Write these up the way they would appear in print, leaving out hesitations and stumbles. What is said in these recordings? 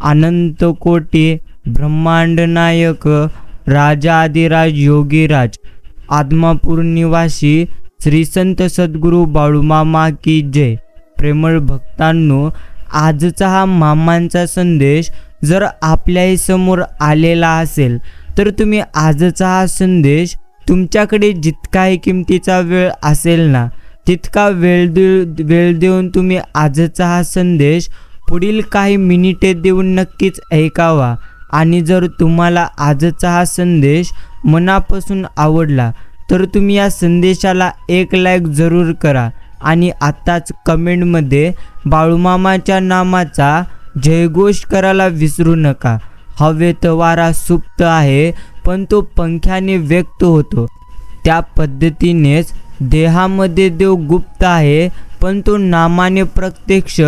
अनंत कोटी ब्रह्मांड नायक राजाधिराज योगीराज आदमापूर निवासी श्री संत सद्गुरू बाळूमामा की जय। प्रेमळ भक्तांनो, आजचा हा मामांचा संदेश जर आपल्याही समोर आलेला असेल तर तुम्ही आजचा हा संदेश तुमच्याकडे जितकाही किमतीचा वेळ असेल ना तितका वेळ देऊन तुम्ही आजचा हा संदेश पुढील काही मिनिटे देऊन नक्कीच ऐकावा। आणि जर तुम्हाला आजचा हा संदेश मनापासून आवडला तर तुम्ही या संदेशाला एक लाईक जरूर करा आणि आत्ताच कमेंटमध्ये बाळूमामाच्या नामाचा जयघोष करायला विसरू नका। हवेत वारा सुप्त आहे पण तो पंख्याने व्यक्त होतो, त्या पद्धतीनेच देहामध्ये देव गुप्त आहे पण तो नामाने प्रत्यक्ष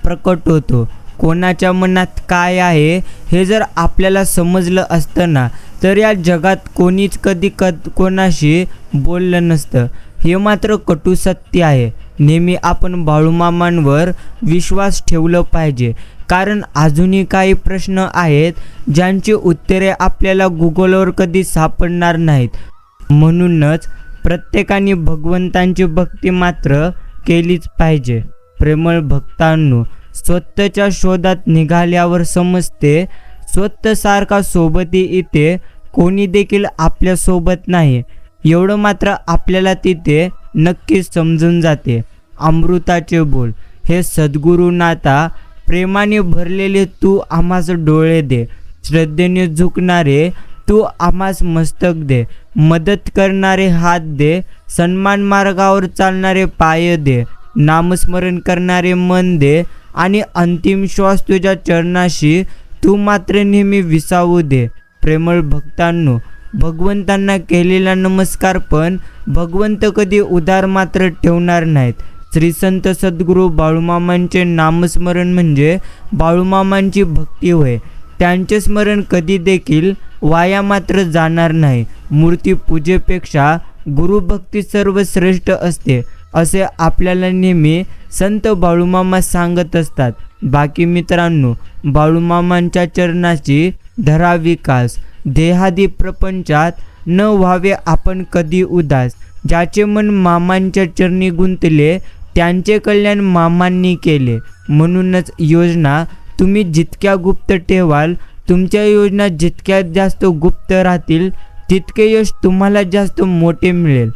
प्रकट होतो। कोणाच्या मनात काय आहे हे जर आपल्याला समजलं असतं ना तर या जगात कोणीच कधी कोणाशी बोललं नसतं, हे मात्र कटू सत्य आहे। नेहमी आपण बाळूमामांवर विश्वास ठेवलं पाहिजे, कारण अजूनही काही प्रश्न आहेत ज्यांची उत्तरे आपल्याला गुगलवर कधी सापडणार नाहीत। म्हणूनच प्रत्येकाने भगवंतांची भक्ती मात्र केलीच पाहिजे। प्रेमळ भक्तांनो, स्वतःच्या शोधात निघाल्यावर समजते स्वतःसारखा सोबती इथे कोणी देखील आपल्या सोबत नाही, एवढं मात्र आपल्याला तिथे नक्कीच समजून जाते। अमृताचे बोल हे सद्गुरुनाथा, प्रेमाने भरलेले तू आम्हास डोळे दे, श्रद्धेने झुकणारे तू आम्हास मस्तक दे, मदत करणारे हात दे, सन्मान मार्गावर चालणारे पाय दे, नामस्मरण करणारे मन दे आणि अंतिम श्वास तुझ्या चरणाशी तू मात्र नेहमी विसावू दे। प्रेमळ भक्तांनो, भगवंतांना केलेला नमस्कार पण भगवंत कधी उदार मात्र ठेवणार नाहीत। श्री संत सद्गुरू बाळूमामांचे नामस्मरण म्हणजे बाळूमामांची भक्ती होय, त्यांचे स्मरण कधी देखील वाया मात्र जाणार नाही। मूर्ती पूजेपेक्षा गुरुभक्ती सर्वश्रेष्ठ असते असे आपल्याला नेहमी संत बाळूमामा सांगत असतात। बाकी मित्रांनो, बाळूमामांच्या चरणाची धरा विकास, देहादी प्रपंचात न व्हावे आपण कधी उदास, ज्याचे मन मामांच्या चरणी गुंतले त्यांचे कल्याण मामांनी केले। म्हणूनच योजना तुम्ही जितक्या गुप्त ठेवाल, तुमच्या योजना जितक्या जास्त गुप्त राहतील तितके यश तुम्हाला जास्त मोठे मिळेल।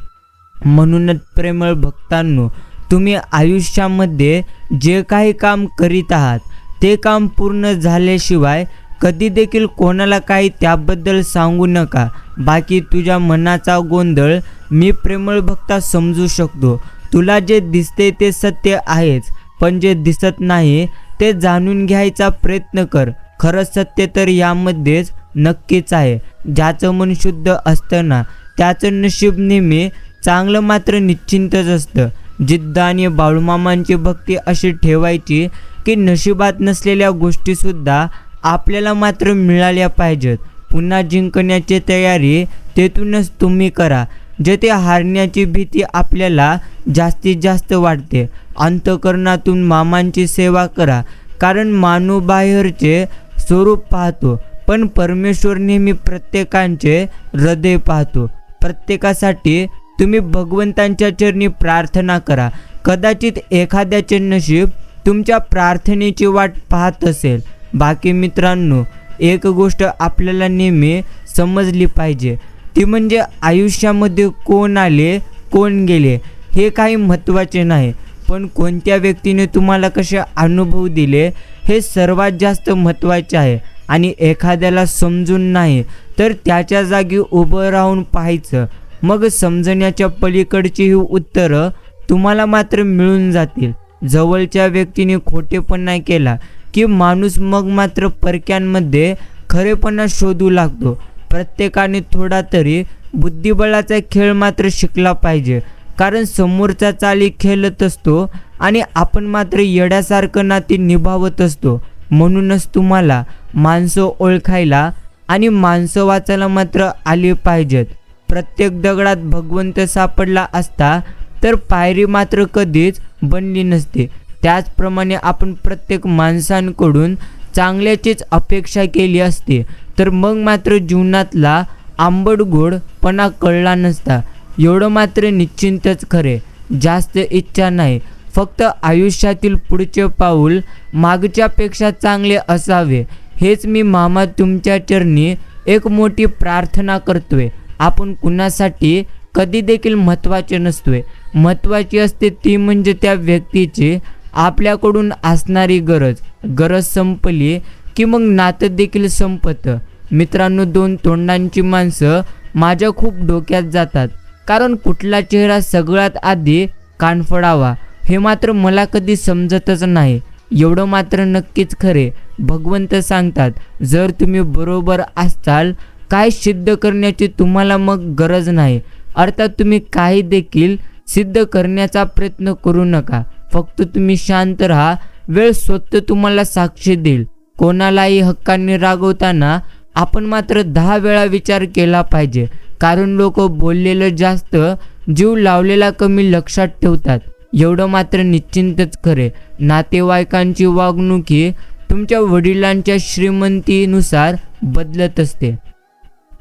म्हणूनच प्रेमळ भक्तांनो, तुम्ही आयुष्यामध्ये जे काही काम करीत आहात ते काम पूर्ण झाल्याशिवाय कधी देखील कोणाला काही त्याबद्दल सांगू नका। बाकी तुझ्या मनाचा गोंधळ मी प्रेमळ भक्ता समजू शकतो, तुला जे दिसते ते सत्य आहेच, पण जे दिसत नाही ते जाणून घ्यायचा प्रयत्न कर। खरं सत्य तर यामध्येच नक्कीच आहे। ज्याचं मन शुद्ध असतं ना त्याचं नशीब नेहमी चांगलं मात्र निश्चिंतच असतं। जिद्द आणि बाळूमामांची भक्ती अशी ठेवायची की नशिबात नसलेल्या गोष्टीसुद्धा आपल्याला मात्र मिळाल्या पाहिजेत। पुन्हा जिंकण्याची तयारी तेथूनच तुम्ही करा, जेथे हारण्याची भीती आपल्याला जास्तीत जास्त वाटते। अंतःकरणातून मामांची सेवा करा, कारण मानव बाहेरचे स्वरूप पाहतो पण परमेश्वर नेहमी प्रत्येकाचे हृदय पाहतो। प्रत्येकासाठी तुम्ही भगवंतांच्या चरणी प्रार्थना करा, कदाचित एखाद्याचे नशीब तुमच्या प्रार्थनेची वाट पाहत असेल। बाकी मित्रांनो, एक गोष्ट आपल्याला नेहमी समजली पाहिजे, ती म्हणजे आयुष्यामध्ये कोण आले कोण गेले हे काही महत्त्वाचे नाही, पण कोणत्या व्यक्तीने तुम्हाला कसे अनुभव दिले हे सर्वात जास्त महत्त्वाचे आहे। आणि एखाद्याला समजून नाही तर त्याच्या जागी उभं राहून पाहायचं, मग समजण्याच्या पलीकडची ही उत्तरं तुम्हाला मात्र मिळून जातील। जवळच्या व्यक्तीने खोटेपणा केला की माणूस मग मात्र परक्यांमध्ये खरेपणा शोधू लागतो। प्रत्येकाने थोडा तरी बुद्धिबळाचा खेळ मात्र शिकला पाहिजे, कारण समोरचा चाली खेळत असतो आणि आपण मात्र येड्यासारखं नाती निभावत असतो। म्हणूनच तुम्हाला माणसं ओळखायला आणि माणसं वाचायला मात्र आली पाहिजेत। प्रत्येक दगडात भगवंत सापडला असता तर पायरी मात्र कधीच बनली नसते। त्याचप्रमाणे आपण प्रत्येक माणसांकडून चांगल्याचीच अपेक्षा केली असती तर मग मात्र जीवनातला आंबट गोडपणा कळला नसता. एवढं मात्र निश्चिंतच खरे, जास्त इच्छा नाही, फक्त आयुष्यातील पुढचे पाऊल मागच्यापेक्षा चांगले असावे हेच मी मामा तुमच्या चरणी एक मोठी प्रार्थना करतोय. आपण कुणासाठी कधी देखील महत्त्वाचे नसतोय, महत्त्वाची असते ती म्हणजे त्या व्यक्तीची आपल्याकडून असणारी गरज संपली की मग नातं देखील संपतं. मित्रांनो, दोन तोंडांची माणसं माझ्या खूप डोक्यात जातात, कारण कुठला चेहरा सगळ्यात आधी कानफडावा हे मात्र मला कधी समजतच नाही. एवढं मात्र नक्कीच खरे, भगवंत सांगतात जर तुम्ही बरोबर असाल काय सिद्ध करण्याची तुम्हाला मग गरज नाही. अर्थात तुम्ही काही देखील सिद्ध करण्याचा प्रयत्न करू नका, फक्त तुम्ही शांत राहा, वेळ स्वतः तुम्हाला साक्षी देईल. कोणालाही हक्काने रागवताना आपण मात्र 10 वेळा विचार केला पाहिजे, कारण लोक बोललेलं जास्त, जीव लावलेला कमी लक्षात ठेवतात. एवढं मात्र निश्चिंतच खरे, नातेवाईकांची वागणुकी तुमच्या वडिलांच्या श्रीमंतीनुसार बदलत असते.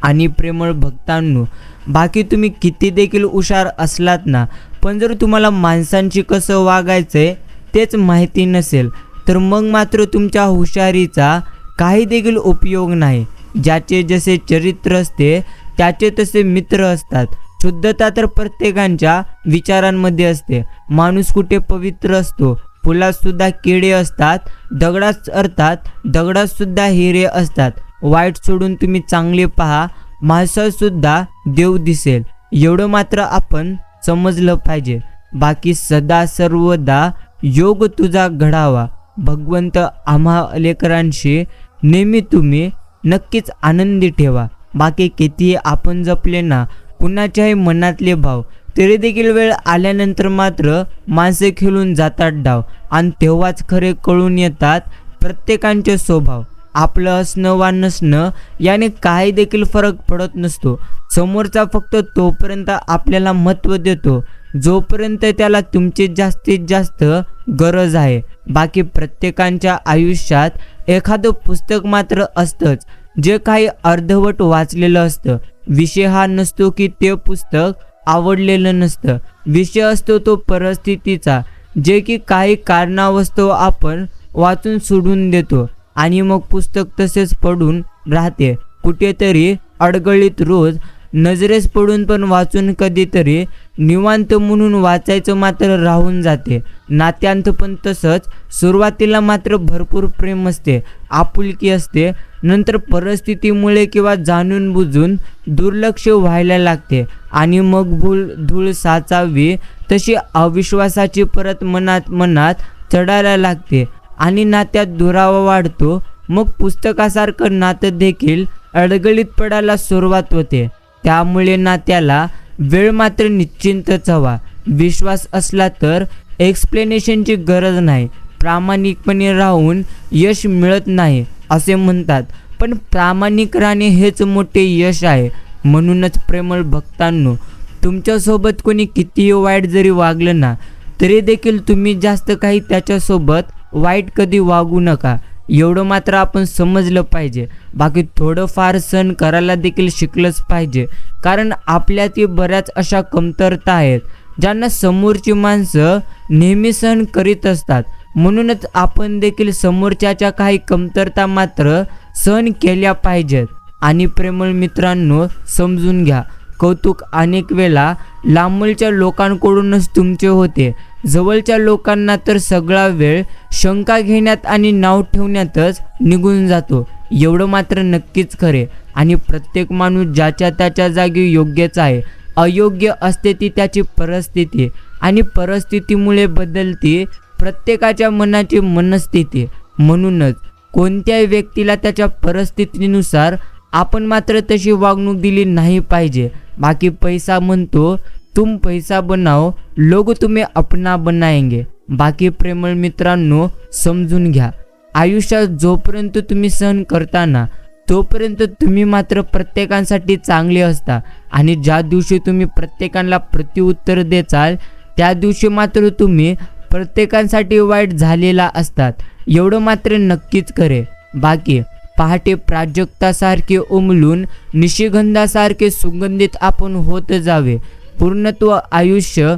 आणि प्रेमळ भक्तांनो, बाकी तुम्ही किती देखील हुशार असलात ना, पण जर तुम्हाला माणसांशी कसं वागायचंय तेच माहिती नसेल तर मग मात्र तुमच्या हुशारीचा काही देखील उपयोग नाही. ज्याचे जसे चरित्र असते त्याचे तसे मित्र असतात. शुद्धता तर प्रत्येकाच्या विचारांमध्ये असते. माणूस कुठे पवित्र असतो, फुलात सुद्धा किडे असतात, दगडात सुद्धा हिरे असतात. वाईट सोडून तुम्ही चांगले पहा, माणसात सुद्धा देव दिसेल. एवढं मात्र आपण समजलं पाहिजे. बाकी सदा सर्वदा योग तुझा घडावा. भगवंत आम्हा लेकरांशी नेहमी तुम्ही नक्कीच आनंदी ठेवा. बाकी कितीही आपण जपले ना कुणाच्याही मनातले भाव, तरी देखील वेळ आल्यानंतर मात्र माणसे खेळून जातात डाव, आणि तेव्हाच खरे कळून येतात प्रत्येकांचे स्वभाव. आपलं असणं वा नसणं याने काही देखील फरक पडत नसतो. समोरचा फक्त तोपर्यंत आपल्याला महत्त्व देतो जोपर्यंत त्याला तुमची जास्तीत जास्त गरज आहे. बाकी प्रत्येकाच्या आयुष्यात एखादं पुस्तक मात्र असतंच जे काही अर्धवट वाचलेलं असतं. विषय हा नसतो की ते पुस्तक आवडलेलं नसतं, विषय असतो तो परिस्थितीचा, जे की काही कारणावस्तव आपण वाचून सोडून देतो आणि मग पुस्तक तसेच पडून राहते कुठेतरी अडगळीत. रोज नजरेस पडून पण वाचून कधीतरी निवांत म्हणून वाचायचं मात्र राहून जाते. नात्यांत पण तसंच, सुरुवातीला मात्र भरपूर प्रेम असते, आपुलकी असते, नंतर परिस्थितीमुळे किंवा जाणून बुजून दुर्लक्ष व्हायला लागते आणि मग धूळ साचावी तशी अविश्वासाची परत मनात चढायला लागते आणि नात्यात दुरावा वाढतो. मग पुस्तकासारखं नातं देखील अडगळीत पडायला सुरुवात होते. त्यामुळे नात्याला वेळ मात्र निश्चिंतच हवा. विश्वास असला तर एक्सप्लेनेशनची गरज नाही. प्रामाणिकपणे राहून यश मिळत नाही असे म्हणतात, पण प्रामाणिक राहणे हेच मोठे यश आहे. म्हणूनच प्रेमळ भक्तांनो, तुमच्यासोबत कोणी कितीही वाईट जरी वागलं ना तरी देखील तुम्ही जास्त काही त्याच्यासोबत वाईट कधी वागू नका. एवढं मात्र आपण समजलं पाहिजे. बाकी थोडंफार सहन करायला देखील शिकलंच पाहिजे, कारण आपल्यातील बऱ्याच अशा कमतरता आहेत ज्यांना समोरची माणसं नेहमी सहन करीत असतात. म्हणूनच आपण देखील समोरच्याच्या काही कमतरता मात्र सहन केल्या पाहिजेत. आणि प्रेमळ मित्रांनो, समजून घ्या, कौतुक अनेक वेळा लांबच्या लोकांकडूनच तुमचे होते. जवळच्या लोकांना तर सगळा वेळ शंका घेण्यात आणि नाव ठेवण्यातच निघून जातो. एवढं मात्र नक्कीच खरे. आणि प्रत्येक माणूस ज्याच्या त्याच्या जागी योग्यच आहे. अयोग्य असते ती त्याची परिस्थिती, आणि परिस्थितीमुळे बदलते प्रत्येकाच्या मनाची मनस्थिती. म्हणूनच कोणत्याही व्यक्तीला त्याच्या परिस्थितीनुसार आपण मात्र तशी वागणूक दिली नाही पाहिजे. बाकी पैसा म्हणतो तुम पैसा बनाओ, लोग तुम्हें अपना बनाएंगे. बाकी प्रेमळ मित्रांनो, समजून घ्या, आयुष्यात जोपर्यंत तुम्ही सहन करताना तोपर्यंत तुम्ही मात्र प्रत्येकासाठी चांगले असता, आणि ज्या दिवशी तुम्ही प्रत्येकाला प्रत्युत्तर देचाल त्या दिवशी मात्र तुम्ही प्रत्येकासाठी वाईट झालेला असतात. एवढं मात्र नक्कीच खरे. बाकी पहाटे प्राजक्तासारखे उमलून निशिगंधासारखे सुगंधित आपण होत जावे. पूर्णत्व आयुष्य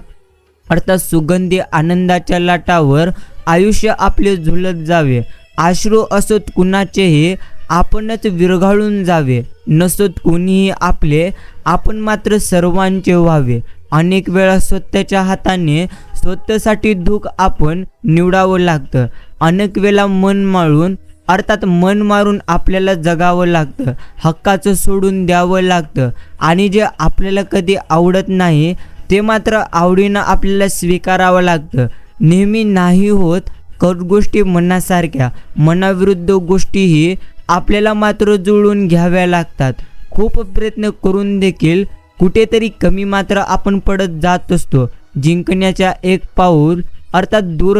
अर्थात सुगंधी आनंदाच्या लाटावर आयुष्य आपले झुलत जावे. अश्रू असोत कुणाचेही आपणच विरघळून जावे. नसोत कोणीही आपले आपण मात्र सर्वांचे व्हावे. अनेक वेळा स्वतःच्या हाताने स्वतःसाठी दुःख आपण निवडावं लागतं. अनेक वेळा मन मारून आपल्याला जगावं लागतं. हक्काचं सोडून द्यावं लागतं आणि जे आपल्याला कधी आवडत नाही ते मात्र आवडीनं आपल्याला स्वीकारावं लागतं. नेहमी नाही होत गोष्टी मनासारख्या. मनाविरुद्ध गोष्टीही आपल्याला मात्र जुळवून घ्याव्या लागतात. खूप प्रयत्न करून देखील कुठेतरी कमी मात्र आपण पडत जात असतो. जिंकण्याच्या एक पाऊल अर्थात दूर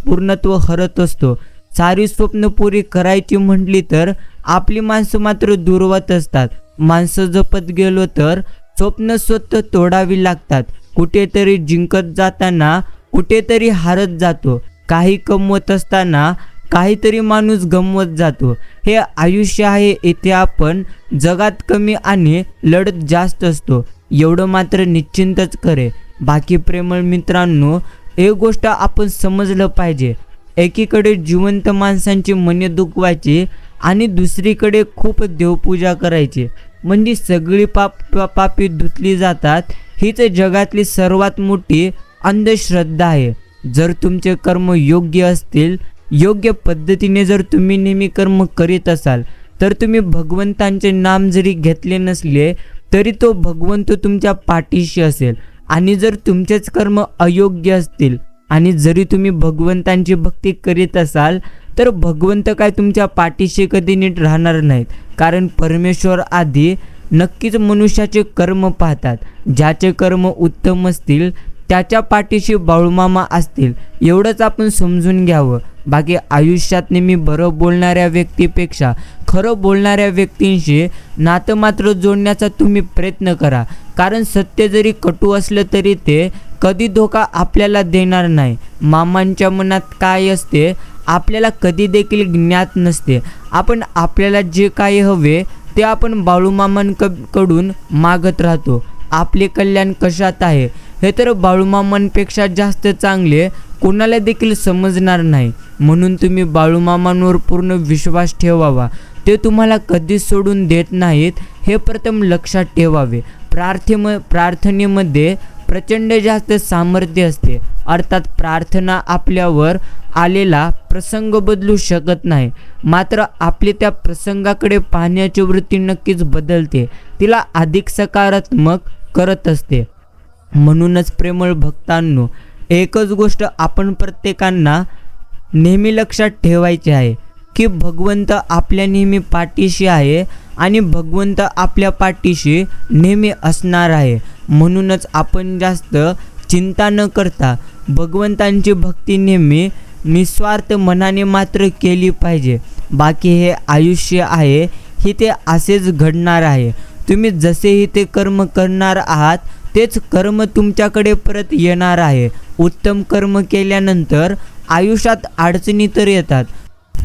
पूर्णत्व हरत असतो. सारी स्वप्न पुरी करायची म्हटली तर आपली माणसं मात्र दुर्वत असतात. माणसं जपत गेलो तर स्वप्न स्वतः तोडावी लागतात. कुठेतरी जिंकत जाताना कुठेतरी हारत जातो. काही कमवत असताना काहीतरी माणूस गमवत जातो. हे आयुष्य आहे. इथे आपण जगात कमी आणि लढत जास्त असतो एवढं मात्र निश्चिंतच करे. बाकी प्रेमळ मित्रांनो, एक गोष्ट आपण समजलं पाहिजे. एकीकडे जिवंत माणसांची मने दुखवायची आणि दुसरीकडे खूप देवपूजा करायची म्हणजे सगळी पापी धुतली जातात. हीच जगातली सर्वात मोठी अंधश्रद्धा आहे. जर तुमचे कर्म योग्य असतील, योग्य पद्धतीने जर तुम्ही नेहमी कर्म करीत असाल तर तुम्ही भगवंतांचे नाम जरी घेतले नसले तरी तो भगवंत तुमच्या पाठीशी असेल. आणि जर तुमचेच कर्म अयोग्य असतील आणि जरी तुम्ही भगवंतांची भक्ती करीत असाल तर भगवंत काय तुमच्या पाठीशी कधी नीट राहणार नाहीत. कारण परमेश्वर आधी नक्कीच मनुष्याचे कर्म पाहतात. ज्याचे कर्म उत्तम असतील त्याच्या पाठीशी बाळूमामा असतील एवढंच आपण समजून घ्यावं. बाकी आयुष्यात नेहमी बरं बोलणाऱ्या व्यक्तीपेक्षा खरं बोलणाऱ्या व्यक्तींशी नातं मात्र जोडण्याचा तुम्ही प्रयत्न करा. कारण सत्य जरी कटू असलं तरी ते कधी धोका आपल्याला देणार नाही. मामांच्या मनात काय असते आपल्याला कधी देखील ज्ञात नसते. आपल्याला जे काही हवे ते आपण बाळूमामांकडून मागत राहतो. आपले कल्याण कशात आहे हे तर बाळूमामांपेक्षा जास्त चांगले कोणाला देखील समजणार नाही. म्हणून तुम्ही बाळूमामांवर पूर्ण विश्वास ठेवावा. ते तुम्हाला कधीच सोडून देत नाहीत हे प्रथम लक्षात ठेवावे. प्रार्थनेमध्ये प्रचंड जास्त सामर्थ्य असते. अर्थात प्रार्थना आपल्यावर आलेला प्रसंग बदलू शकत नाही, मात्र आपली त्या प्रसंगाकडे पाहण्याची वृत्ती नक्कीच बदलते, तिला अधिक सकारात्मक करत असते. म्हणूनच प्रेमळ भक्तांनो, एकच गोष्ट आपण प्रत्येकांना नेहमी लक्षात ठेवायची आहे की भगवंत आपल्या नेहमी पाठीशी आहे आणि भगवंत आपल्या पाठीशी नेहमी असणार आहे. म्हणूनच आपण जास्त चिंता न करता भगवंतांची भक्ती नेहमी निस्वार्थ मनाने मात्र केली पाहिजे. बाकी हे आयुष्य आहे ही ते असेच घडणार आहे. तुम्ही जसेही ते कर्म करणार आहात तेच कर्म तुमच्याकडे परत येणार आहे. उत्तम कर्म केल्यानंतर आयुष्यात अडचणी तर येतात,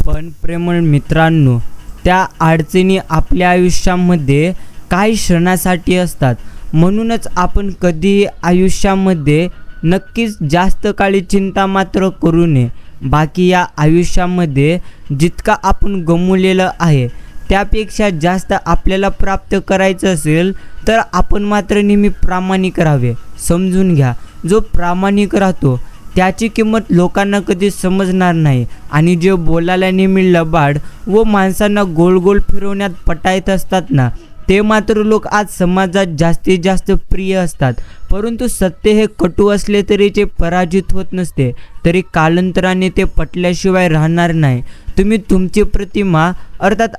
पण प्रेमळ मित्रांनो, त्या अडचणी आपल्या आयुष्यामध्ये काही क्षणासाठी असतात. म्हणूनच आपण कधीही आयुष्यामध्ये नक्कीच जास्त काळी चिंता मात्र करू नये. बाकी या आयुष्यामध्ये जितका आपण गमावलेलं आहे त्यापेक्षा जास्त आपल्याला प्राप्त करायचं असेल तर आपण मात्र नेहमी प्रामाणिक राहावे. समजून घ्या, जो प्रामाणिक राहतो त्याची किंमत लोकांना कधी समजणार नाही. आणि जे बोलायला नेहमी लबाड व माणसांना गोल गोल फिरवण्यात पटायत असतात ना, ते मात्र लोक आज समाजात जास्तीत जास्त प्रिय असतात. परंतु सत्य हे कटू असले तरी ते पराजित होत नसते, तरी कालांतराने ते पटल्याशिवाय राहणार नाही. तुम्ही तुमची प्रतिमा अर्थात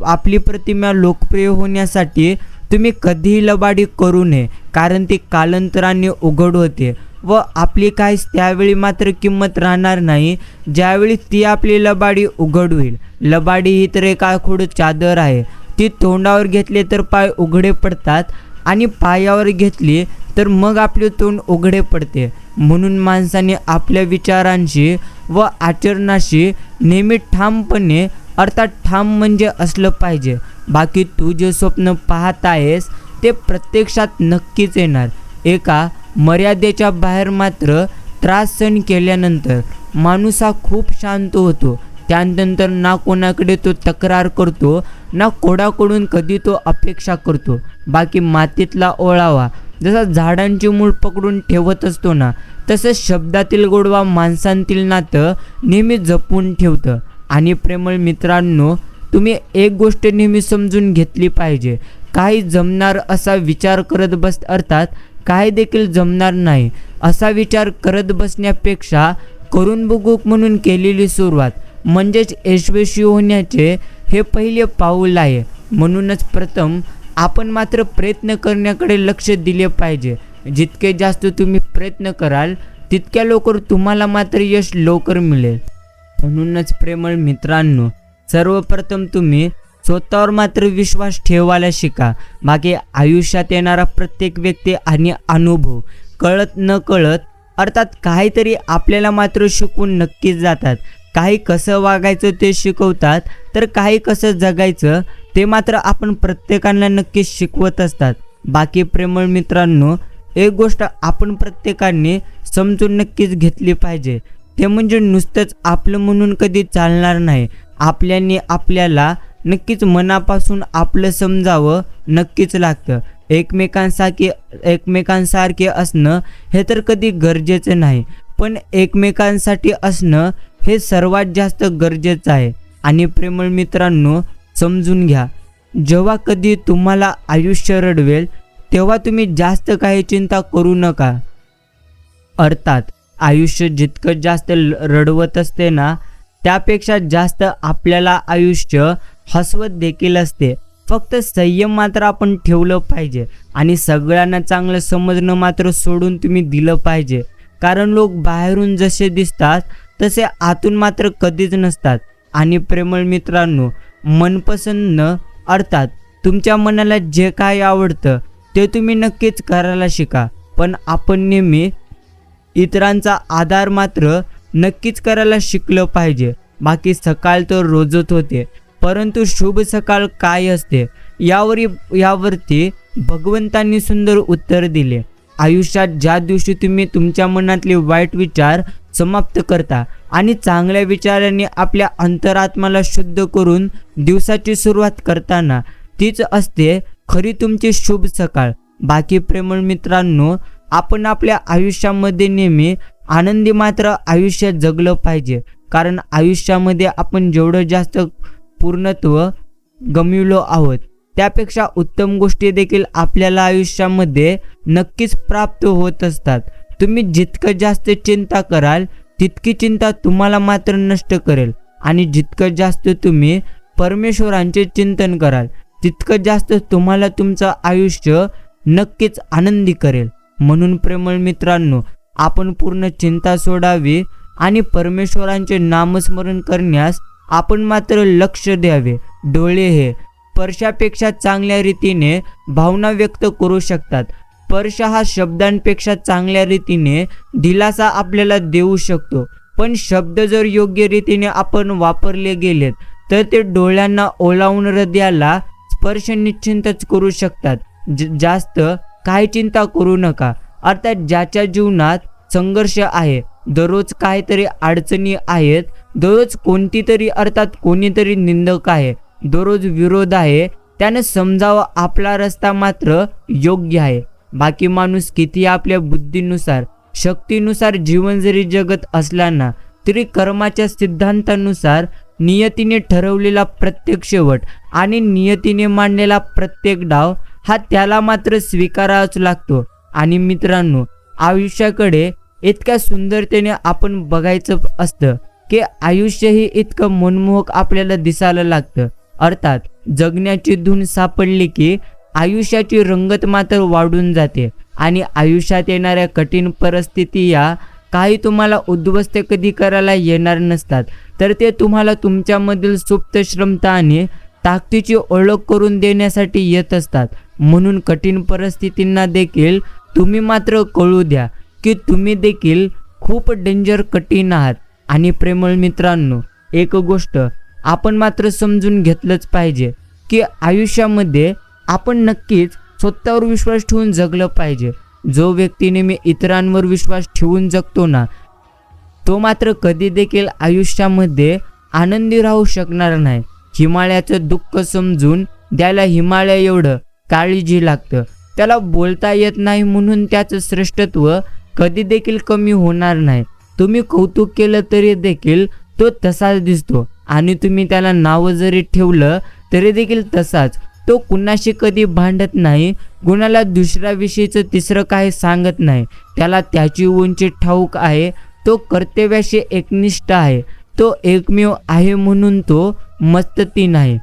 आपली प्रतिमा लोकप्रिय होण्यासाठी तुम्ही कधीही लबाडी करू नये, कारण ती कालांतराने उघड होते व आपली काहीच त्यावेळी मात्र किंमत राहणार नाही ज्यावेळी ती आपली लबाडी उघड होईल. लबाडी ही तर एका खोड चादर आहे, ती तोंडावर घेतले तर पाय उघडे पडतात आणि पायावर घेतली तर मग आपले तोंड उघडे पडते. म्हणून माणसाने आपल्या विचारांशी व आचरणाशी नेहमी ठामपणे अर्थात ठाम म्हणजे असलं पाहिजे. बाकी तू जे स्वप्न पाहत आहेस ते प्रत्यक्षात नक्कीच येणार. एका मर्यादेच्या बाहेर मात्र त्रास सहन केल्यानंतर माणूस हा खूप शांत होतो. त्यानंतर ना कोणाकडे तो तक्रार करतो ना कोणाकडून कधी तो अपेक्षा करतो. बाकी मातीतला ओळावा जसा झाडांची मूळ पकडून ठेवत असतो ना, तसं शब्दातील गोडवा माणसांतील नातं नेहमी जपून ठेवतं. आणि प्रेमळ मित्रांनो, तुम्ही एक गोष्ट नेहमी समजून घेतली पाहिजे. काही जमणार असा विचार करत अर्थात काही देखील जमणार नाही असा विचार करत बसण्यापेक्षा करून बघू म्हणून केलेली सुरुवात म्हणजेच यशस्वी होण्याचे हे पहिले पाऊल आहे. म्हणूनच प्रथम आपण मात्र प्रयत्न करण्याकडे लक्ष दिले पाहिजे. जितके जास्त तुम्ही प्रयत्न कराल तितक्या लवकर तुम्हाला मात्र यश लवकर मिळेल. म्हणूनच प्रेमळ मित्रांनो, सर्वप्रथम तुम्ही स्वतःवर मात्र विश्वास ठेवायला शिका. बाकी आयुष्यात येणारा प्रत्येक व्यक्ती आणि अनुभव कळत न कळत अर्थात काहीतरी आपल्याला मात्र शिकवून नक्कीच जातात. काही कसं वागायचं ते शिकवतात, तर काही कसं जगायचं ते मात्र आपण प्रत्येकाला नक्कीच शिकवत असतात. बाकी प्रेमळ मित्रांनो, एक गोष्ट आपण प्रत्येकाने समजून नक्कीच घेतली पाहिजे, ते म्हणजे नुसतंच आपलं म्हणून कधी चालणार नाही. आपल्याला नक्कीच मनापासून आपलं समजावं नक्कीच लागतं. एकमेकांसारखे असणं हे तर कधी गरजेचं नाही, पण एकमेकांसाठी असणं हे सर्वात जास्त गरजेचं आहे. आणि प्रेमळ मित्रांनो, समजून घ्या, जेव्हा कधी तुम्हाला आयुष्य रडवेल तेव्हा तुम्ही जास्त काही चिंता करू नका. अर्थात आयुष्य जितकं जास्त रडवत असते ना, त्यापेक्षा जास्त आपल्याला आयुष्य हसवत देखील असते. फक्त संयम मात्र आपण ठेवलं पाहिजे आणि सगळ्यांना चांगलं समजणं मात्र सोडून तुम्ही दिलं पाहिजे. कारण लोक बाहेरून जसे दिसतात तसे आतून मात्र कधीच नसतात. आणि प्रेमळ मित्रांनो, मनपसंत अर्थात तुमच्या मनाला जे काही आवडतं ते तुम्ही नक्कीच करायला शिका. पण आपण नेहमी इतरांचा आदर मात्र नक्कीच करायला शिकलं पाहिजे. बाकी सकाळ तर रोजच होते, परंतु शुभ सकाळ काय असते यावरती भगवंतांनी सुंदर उत्तर दिले. आयुष्यात ज्या दिवशी तुम्ही तुमच्या मनातले वाईट विचार समाप्त करता आणि चांगल्या विचारांनी आपल्या अंतरात्म्याला शुद्ध करून दिवसाची सुरुवात करताना, तीच असते खरी तुमची शुभ सकाळ. बाकी प्रेमळ मित्रांनो, आपण आपल्या आयुष्यामध्ये नेहमी आनंदी मात्र आयुष्य जगलं पाहिजे. कारण आयुष्यामध्ये आपण जेवढं जास्त पूर्णत्व गमिवलो आहोत त्यापेक्षा उत्तम गोष्टी देखील आपल्याला आयुष्यामध्ये नक्कीच प्राप्त होत असतात. तुम्ही जितकं जास्त चिंता कराल तितकी चिंता तुम्हाला मात्र नष्ट करेल आणि जितकं जास्त तुम्ही परमेश्वरांचे चिंतन कराल तितकं जास्त तुम्हाला तुमचं आयुष्य नक्कीच आनंदी करेल. म्हणून प्रेमळ मित्रांनो, आपण पूर्ण चिंता सोडावी आणि परमेश्वरांचे नामस्मरण करण्यास आपण मात्र लक्ष द्यावे. डोळे हे स्पर्शापेक्षा चांगल्या रीतीने भावना व्यक्त करू शकतात. स्पर्श हा शब्दांपेक्षा चांगल्या रीतीने दिलासा आपल्याला देऊ शकतो. पण शब्द जर योग्य रीतीने आपण वापरले गेलेत तर ते डोळ्यांना ओलावून हृदयाला स्पर्श निश्चितच करू शकतात. जास्त काही चिंता करू नका. अर्थात ज्याच्या जीवनात संघर्ष आहे, दररोज काहीतरी अडचणी आहेत, दररोज कोणीतरी निंदक आहे, दररोज विरोध आहे, त्याने समजावं आपला रस्ता मात्र योग्य आहे. बाकी माणूस किती आपल्या बुद्धीनुसार शक्तीनुसार जीवन जरी जगत असला ना, तरी कर्माच्या सिद्धांतानुसार नियतीने ठरवलेला प्रत्येक शेवट आणि नियतीने मांडलेला प्रत्येक डाव हा त्याला मात्र स्वीकारावाच लागतो. आणि मित्रांनो, आयुष्याकडे इतक्या सुंदरतेने आपण बघायचं असतं की आयुष्यही इतकं मनमोहक आपल्याला दिसायला लागतं. अर्थात जगण्याची धून सापडली की आयुष्याची रंगत मात्र वाढून जाते आणि आयुष्यात येणाऱ्या कठीण परिस्थिती या काही तुम्हाला उद्ध्वस्त कधी करायला येणार नसतात, तर ते तुम्हाला तुमच्यामधील सुप्त क्षमता आणि ताकदीची ओळख करून देण्यासाठी येत असतात. म्हणून कठीण परिस्थितींना देखील तुम्ही मात्र कळू द्या की तुम्ही देखील खूप डेंजर कठीण आहात. आणि प्रेमळ मित्रांनो, एक गोष्ट आपण मात्र समजून घेतलंच पाहिजे की आयुष्यामध्ये आपण नक्कीच स्वतःवर विश्वास ठेवून जगलं पाहिजे. जो व्यक्ती नेहमी इतरांवर विश्वास ठेवून जगतो ना, तो मात्र कधी देखील आयुष्यामध्ये आनंदी राहू शकणार नाही. हिमालयाचं दुःख समजून द्यायला हिमालय एवढं काळजी लागतं. त्याला बोलता येत नाही म्हणून त्याचं श्रेष्ठत्व कधी देखील कमी होणार नाही. तुम्ही कौतुक केलं तरी देखील तो तसाच दिसतो आणि तुम्ही त्याला नाव जरी ठेवलं तरी देखील तसाच. तो कुणाशी कधी भांडत नाही, कुणाला दुसऱ्याविषयीचं तिसरं काही सांगत नाही. त्याला त्याची उंची ठाऊक आहे. तो कर्तव्याशी एकनिष्ठ आहे. तो एकमेव आहे म्हणून तो मस्तती नाही.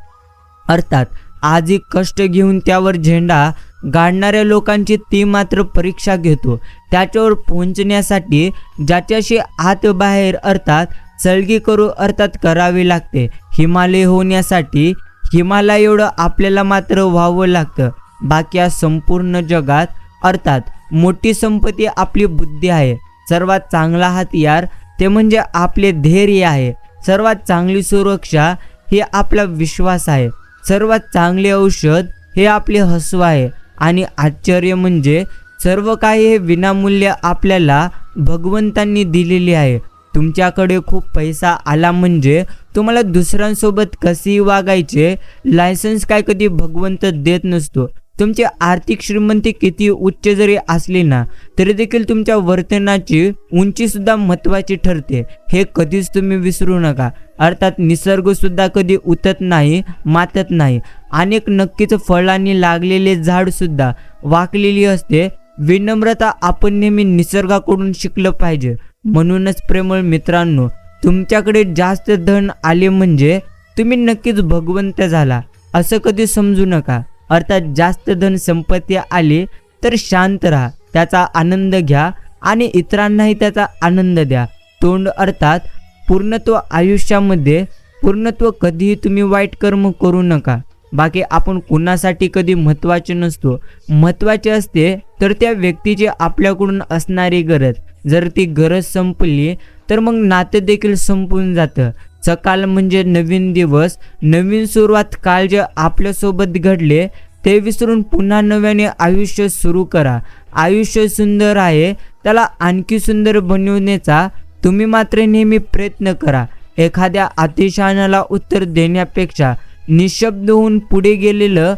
अर्थात आजही कष्ट घेऊन त्यावर झेंडा गाडणाऱ्या लोकांची ती मात्र परीक्षा घेतो. त्याच्यावर पोहोचण्यासाठी ज्याच्याशी आत बाहेर अर्थात सलगी करू अर्थात करावी लागते. हिमालय होण्यासाठी हिमालय एवढं आपल्याला मात्र व्हावं लागतं. बाकी या संपूर्ण जगात अर्थात मोठी संपत्ती आपली बुद्धी आहे. सर्वात चांगला हतियार ते म्हणजे आपले धैर्य आहे. सर्वात चांगली सुरक्षा हे आपला विश्वास आहे. सर्वात चांगले औषध हे आपले हसू आहे. आणि आश्चर्य म्हणजे सर्व काही हे विनामूल्य आपल्याला भगवंतांनी दिलेले आहे. तुमच्याकडे खूप पैसा आला म्हणजे तुम्हाला दुसऱ्यांसोबत कसेही वागायचे लायसन्स काय कधी भगवंत देत नसतो. तुमची आर्थिक श्रीमंती किती उच्च जरी असली ना तरी देखील तुमच्या वर्तनाची उंची सुद्धा महत्त्वाची ठरते. हे कधीच तुम्ही विसरू नका. अर्थात निसर्ग सुद्धा कधी उतत नाही, मातत नाही. अनेक नक्कीच फळांनी लागलेले झाड सुद्धा वाकलेली असते. विनम्रता आपण नेहमी निसर्गाकडून शिकलं पाहिजे. म्हणूनच प्रेमळ मित्रांनो, तुमच्याकडे जास्त धन आले म्हणजे तुम्ही नक्कीच भगवंत झाला असं कधी समजू नका. अर्थात जास्त धन संपत्ती आली तर शांत राहा, त्याचा आनंद घ्या आणि इतरांनाही त्याचा आनंद द्या. तोंड अर्थात पूर्णत्व आयुष्यामध्ये पूर्णत्व कधीही तुम्ही वाईट कर्म करू नका. बाकी आपण कुणासाठी कधी महत्त्वाचे नसतो. महत्त्वाचे असते तर त्या व्यक्तीची आपल्याकडून असणारी गरज. जर ती गरज संपली तर मग नातं देखील संपून जातं. सकाळ म्हणजे नवीन दिवस, नवीन सुरुवात. काल जे आपल्यासोबत घडले ते विसरून पुन्हा नव्याने आयुष्य सुरू करा. आयुष्य सुंदर आहे, त्याला आणखी सुंदर बनवण्याचा तुम्ही मात्र नेहमी प्रयत्न करा. एखाद्या अतिशहाण्याला उत्तर देण्यापेक्षा निशब्द होऊन पुढे गेलेलं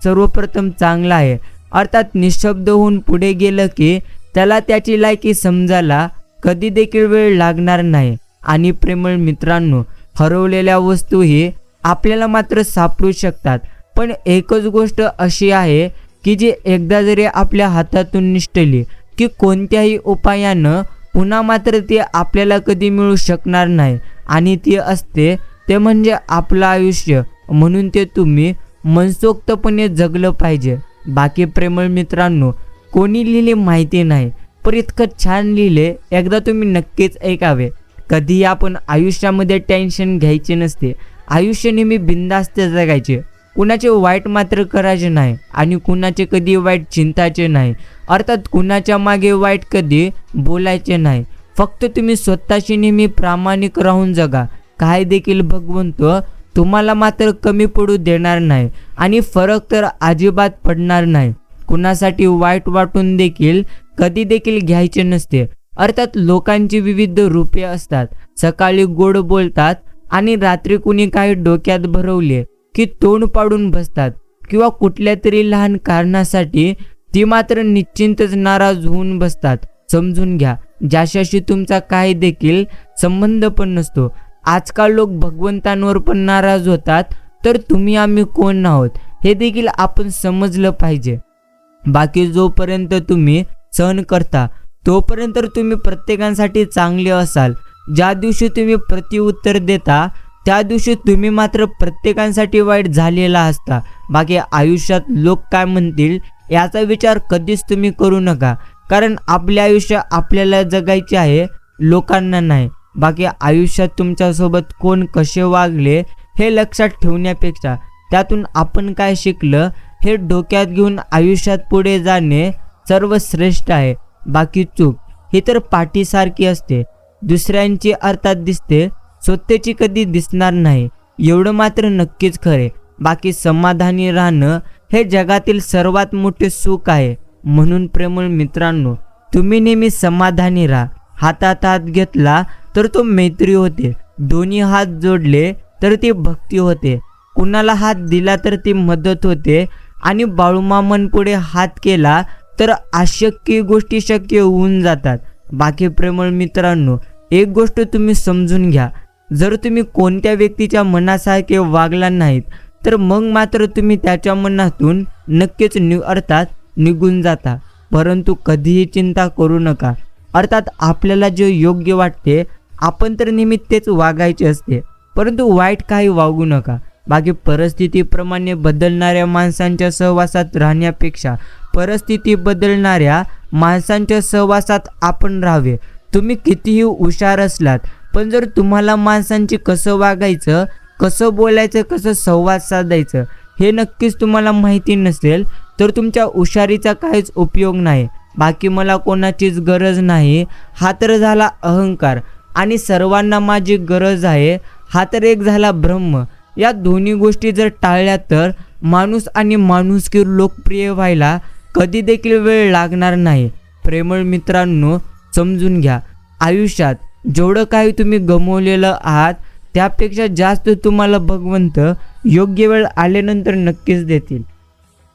सर्वप्रथम चांगलं आहे. अर्थात निशब्द होऊन पुढे गेलं की त्याला त्याची लायकी समजायला कधी देखील वेळ लागणार नाही. आणि प्रेमळ मित्रांनो, हरवलेल्या वस्तूही आपल्याला मात्र सापडू शकतात. पण एकच गोष्ट अशी आहे की जी एकदा जरी आपल्या हातातून निसटली की कोणत्याही उपायानं पुन्हा मात्र ती आपल्याला कधी मिळू शकणार नाही. आणि ती असते ते म्हणजे आपलं आयुष्य. म्हणून ते तुम्ही मनसोक्तपणे जगलं पाहिजे. बाकी प्रेमळ मित्रांनो, कोणी लिहिले माहिती नाही, पण इतकं छान लिहिले एकदा तुम्ही नक्कीच ऐकावे. कधीही आपण आयुष्यामध्ये टेन्शन घ्यायचे नसते. आयुष्य नेहमी बिनधास्त जगायचे. कुणाचे वाईट मात्र करायचे नाही आणि कुणाचे कधी वाईट चिंताचे नाही. अर्थात कुणाच्या मागे वाईट कधी बोलायचे नाही. फक्त तुम्ही स्वतःशी नेहमी प्रामाणिक राहून जगा. काय देखील भगवंत तुम्हाला मात्र कमी पडू देणार नाही आणि फरक तर अजिबात पडणार नाही. कुणासाठी वाईट वाटून देखील कधी देखील घ्यायचे नसते. अर्थात लोकांची विविध रूपे असतात. सकाळी गोड बोलतात आणि रात्री कुणी काही डोक्यात भरवले की तोंड पाडून बसतात किंवा कुठल्या तरी लहान कारणासाठी ती मात्र निश्चिंतच नाराज होऊन बसतात. समजून घ्या, ज्याच्याशी तुमचा काही देखील संबंध पण नसतो. आजकाल लोक भगवंतांवर पण नाराज होतात, तर तुम्ही आम्ही कोण आहोत हे देखील आपण समजलं पाहिजे. बाकी जोपर्यंत तुम्ही सहन करता तोपर्यंत तुम्ही प्रत्येकासाठी चांगले असाल. ज्या दिवशी तुम्ही प्रत्युत्तर देता त्या दिवशी तुम्ही मात्र प्रत्येकासाठी वाईट झालेला असता. बाकी आयुष्यात लोक काय म्हणतील याचा विचार कधीच तुम्ही करू नका, कारण आपले आयुष्य आपल्याला जगायचे आहे, लोकांना नाही. बाकी आयुष्यात तुमच्यासोबत कोण कसे वागले हे लक्षात ठेवण्यापेक्षा त्यातून आपण काय शिकलं हे डोक्यात घेऊन आयुष्यात पुढे जाणे सर्वश्रेष्ठ आहे. बाकी चूक ही तर पाठीसारखी असते, दुसऱ्यांची अर्थात दिसते, स्वतःची कधी दिसणार नाही, एवढं मात्र नक्कीच खरे. बाकी समाधानी राहणं हे जगातील सर्वात मोठे सुख आहे. म्हणून प्रेमळ मित्रांनो, तुम्ही नेहमी समाधानी राहा. हातात हात घेतला तर तो मैत्री होते, दोन्ही हात जोडले तर ती भक्ती होते, कुणाला हात दिला तर ती मदत होते, आणि बाळूमामांपुढे हात केला तर अशक्य गोष्टी शक्य होऊन जातात. बाकी प्रेमळ मित्रांनो, एक गोष्ट तुम्ही समजून घ्या, जर तुम्ही कोणत्या व्यक्तीच्या मनासारखे वागला नाहीत तर मग मात्र तुम्ही त्याच्या मनातून नक्कीच अर्थात निघून जाता. परंतु कधीही चिंता करू नका. अर्थात आपल्याला जे योग्य वाटते आपण तर नेहमी तेच वागायचे असते, परंतु वाईट काही वागू नका. बाकी परिस्थितीप्रमाणे बदलणाऱ्या माणसांच्या सहवासात राहण्यापेक्षा परिस्थिती बदलणाऱ्या माणसांच्या सहवासात आपण राहावे. तुम्ही कितीही हुशार असलात पण जर तुम्हाला माणसांची कसं वागायचं, कसं बोलायचं, कसं संवाद साधायचं हे नक्कीच तुम्हाला माहिती नसेल तर तुमच्या हुशारीचा काहीच उपयोग नाही. बाकी मला कोणाचीच गरज नाही हा तर झाला अहंकार, आणि सर्वांना माझी गरज आहे हा तर एक झाला ब्रह्म. या दोन्ही गोष्टी जर टाळल्या तर माणूस आणि माणुसकी लोकप्रिय व्हायला कधी देखील वेळ लागणार नाही. प्रेमळ मित्रांनो, समजून घ्या, आयुष्यात जेवढं काही तुम्ही गमावलेलं आहात त्यापेक्षा जास्त तुम्हाला भगवंत योग्य वेळ आल्यानंतर नक्कीच देतील.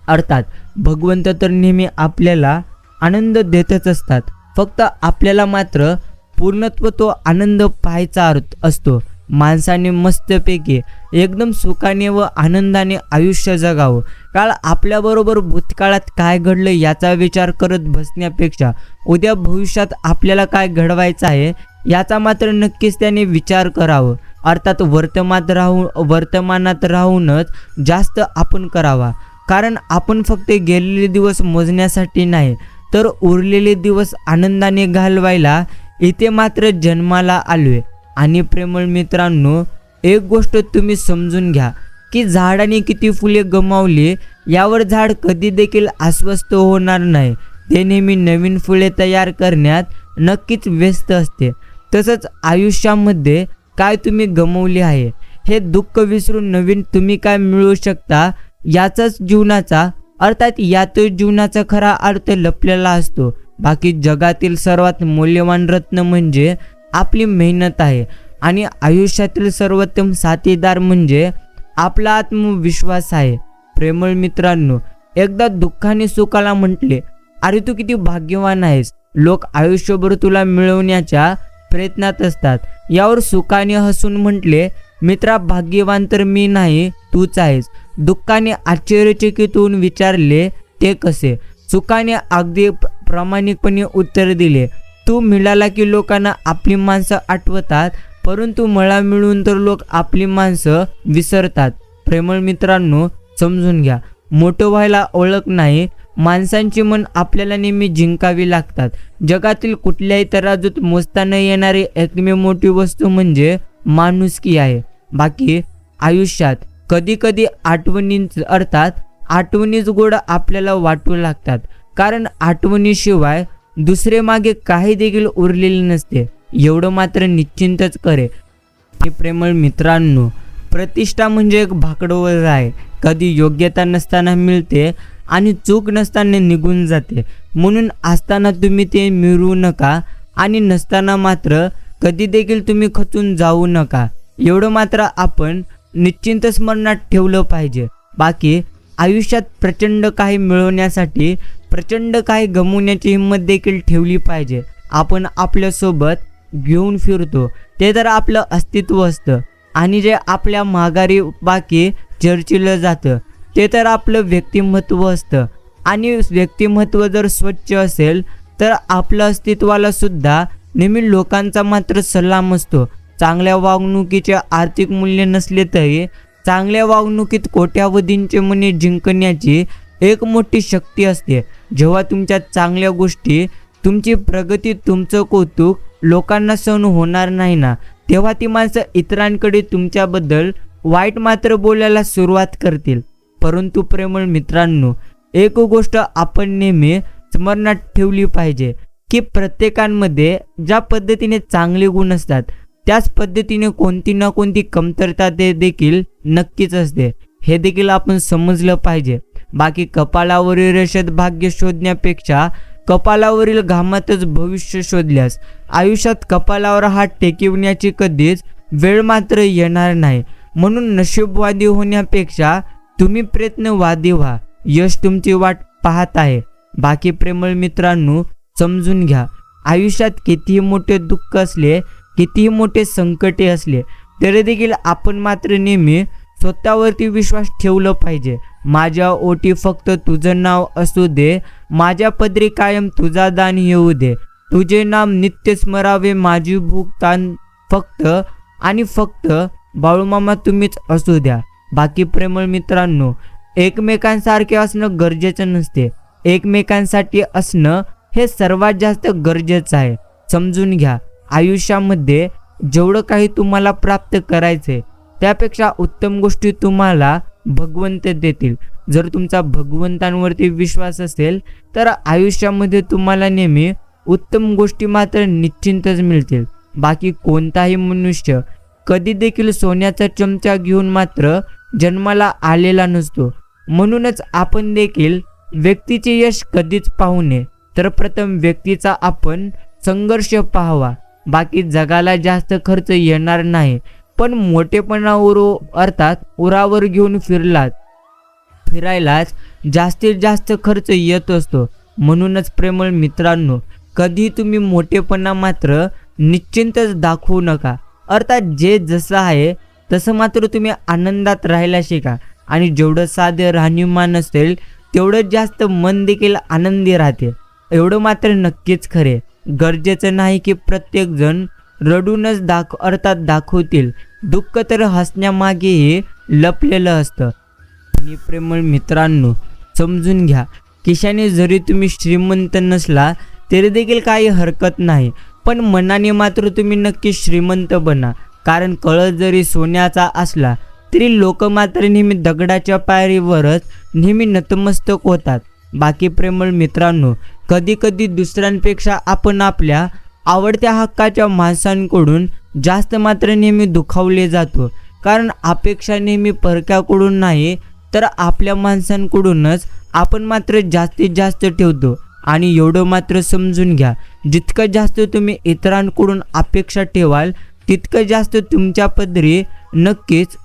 अर्थात भगवंत तर नेहमी आपल्याला आनंद देतच असतात, फक्त आपल्याला मात्र पूर्णत्व तो आनंद पाहायचा असतो. माणसाने मस्तपैकी एकदम सुखाने व आनंदाने आयुष्य जगावं. काळ आपल्याबरोबर भूतकाळात काय घडलं याचा विचार करत बसण्यापेक्षा उद्या भविष्यात आपल्याला काय घडवायचं आहे याचा मात्र नक्कीच त्याने विचार करावं. अर्थात वर्तमानात राहूनच जास्त आपण करावा, कारण आपण फक्त गेलेले दिवस मोजण्यासाठी नाही तर उरलेले दिवस आनंदाने घालवायला इथे मात्र जन्माला आलोय. आणि प्रेमळ मित्रांनो, एक गोष्ट तुम्ही समजून घ्या की झाडाने किती फुले गमावली यावर झाड कधी देखील अस्वस्थ होणार नाही, ते नेहमी नवीन फुले तयार करण्यात नक्कीच व्यस्त असते. तसंच आयुष्यामध्ये काय तुम्ही गमावले आहे हे दुःख विसरून नवीन तुम्ही काय मिळवू शकता याचाच जीवनाचा अर्थात यातच जीवनाचा खरा अर्थ लपलेला असतो. बाकी जगातील सर्वात मौल्यवान रत्न म्हणजे आपली मेहनत आहे, आणि आयुष्यातील सर्वोत्तम साथीदार म्हणजे आपला आत्मविश्वास आहे. प्रेमळ मित्रांनो, एकदा दुःखाने सुखाला म्हटले, अरे तू किती भाग्यवान आहेस, लोक आयुष्यभर तुला मिळवण्याच्या प्रयत्नात असतात. यावर सुखाने हसून म्हटले, मित्रा भाग्यवान तर मी नाही, तूच आहेस. दुःखाने आश्चर्यचकित होऊन विचारले, ते कसे? सुखाने अगदी प्रामाणिकपणे उत्तर दिले, तू मिळाला की लोकांना आपली माणसं आठवतात, परंतु मला मिळून तर लोक आपली माणसं विसरतात. प्रेमळ मित्रांनो, समजून घ्या, मोठं व्हायला ओळख नाही, माणसांची मन आपल्याला नेहमी जिंकावी लागतात. जगातील कुठल्याही तराजूत मोजता न येणारी एकमेव मोठी वस्तू म्हणजे माणुसकी आहे. बाकी आयुष्यात कधी कधी आठवणीच गोड आपल्याला वाटू लागतात, कारण आठवणीशिवाय दुसरे मागे काही देखील उरलेले नसते, एवढं मात्र निश्चिंतच करे. हे प्रेमळ मित्रांनो, प्रतिष्ठा म्हणजे एक भाकडोळ आहे, कधी योग्यता नसताना मिळते आणि चूक नसताना निघून जाते. म्हणून असताना तुम्ही ते मिळवू नका आणि नसताना मात्र कधी देखील तुम्ही खचून जाऊ नका, एवढं मात्र आपण निश्चिंत स्मरणात ठेवलं पाहिजे. बाकी आयुष्यात प्रचंड काही मिळवण्यासाठी प्रचंड काही गमवण्याची हिंमत देखील ठेवली पाहिजे. आपण आपल्यासोबत घेऊन फिरतो ते तर आपलं अस्तित्व असतं, आणि जे आपल्या माघारी बाकी चर्चिलं जातं ते तर आपलं व्यक्तिमत्व असतं. आणि व्यक्तिमत्व जर स्वच्छ असेल तर आपलं अस्तित्वाला सुद्धा नेहमी लोकांचा मात्र सलाम असतो. चांगल्या वागणुकीचे आर्थिक मूल्य नसले तरी चांगल्या वागणुकीत कोट्यावधींचे मने जिंकण्याची एक मोठी शक्ती असते. जेव्हा तुमच्या चांगल्या गोष्टी, तुमची प्रगती, तुमचं कौतुक लोकांना सहन होणार नाही ना, तेव्हा ती माणसं इतरांकडे तुमच्याबद्दल वाईट मात्र बोलायला सुरुवात करतील. परंतु प्रेमळ मित्रांनो, एक गोष्ट आपण नेहमी स्मरणात ठेवली पाहिजे की प्रत्येकामध्ये ज्या पद्धतीने चांगले गुण असतात त्याच पद्धतीने कोणती ना कोणती कमतरता ते देखील नक्कीच असते, हे देखील आपण समजलं पाहिजे. बाकी कपाळावरील रेषेत भाग्य शोधण्यापेक्षा कपाळावरील घामातच भविष्य शोधल्यास आयुष्यात कपाळावर हात टेकविण्याची कधीच वेळ मात्र येणार नाही. म्हणून नशीबवादी होण्यापेक्षा तुम्ही प्रयत्नवादी व्हा, यश तुमची वाट पाहत आहे. बाकी प्रेमळ मित्रांनो, समजून घ्या, आयुष्यात कितीही मोठे दुःख असले, कितीही मोठे संकटे असले तरी देखील आपण मात्र नेहमी स्वतःवरती विश्वास ठेवला पाहिजे. माझ्या ओटी फक्त तुझं नाव असू दे, माझ्या पदरी कायम तुझा दान येऊ दे, तुझे नाम नित्य स्मरावे, माझी भूक ताण फक्त आणि फक्त बाळूमामा तुम्हीच असू द्या. बाकी प्रेमळ मित्रांनो, एकमेकांसारखे असणं गरजेचं नसते, एकमेकांसाठी असणं हे सर्वात जास्त गरजेचं आहे. समजून घ्या, आयुष्यामध्ये जेवढं काही तुम्हाला प्राप्त करायचे त्यापेक्षा उत्तम गोष्टी तुम्हाला भगवंत देतील. जर तुमचा भगवंतांवरती विश्वास असेल तर आयुष्यामध्ये तुम्हाला नेहमी उत्तम गोष्टी मात्र निश्चितच मिळतील. बाकी कोणताही मनुष्य कधी देखील सोन्याचा चमचा घेऊन मात्र जन्माला आलेला नसतो. म्हणूनच आपण देखील व्यक्तीचे यश कधीच पाहू नये, तर प्रथम व्यक्तीचा आपण संघर्ष पाहावा. बाकी जगाला जास्त खर्च येणार नाही, पण मोठेपणावर अर्थात उरावर घेऊन फिरायलाच जास्तीत जास्त खर्च येत असतो. म्हणूनच प्रेमळ मित्रांनो, कधी तुम्ही मोठेपणा मात्र निश्चितच दाखवू नका. अर्थात जे जसं आहे तसं मात्र तुम्ही आनंदात राहायला शिका, आणि जेवढं साधे राहणीमान असेल तेवढं जास्त मन देखील आनंदी राहते. एवढं मात्र नक्कीच खरे. गरजेचं नाही की प्रत्येकजण रडूनच दाखवतील, दुःख तर हसण्यामागेही लपलेलं असतं. आणि प्रेमळ मित्रांनो, समजून घ्या, खिशाने जरी तुम्ही श्रीमंत नसला तरी देखील काही हरकत नाही, पण मनाने मात्र तुम्ही नक्की श्रीमंत बना. कारण कळस जरी सोन्याचा असला तरी लोक मात्र नेहमी दगडाच्या पायरीवरच नेहमी नतमस्तक होतात. बाकी प्रेमळ मित्रांनो, कधी कधी दुसऱ्यांपेक्षा आपण आपल्या आवडत्या हक्काच्या माणसांकडून जास्त मात्र नेहमी दुखावले जातो. कारण अपेक्षा नेहमी परक्याकडून नाही तर आपल्या माणसांकडूनच आपण मात्र जास्तीत जास्त ठेवतो. आणि एवढं मात्र समजून घ्या, जितकं जास्त तुम्ही इतरांकडून अपेक्षा ठेवाल तितकं जास्त तुमच्या पदरी नक्कीच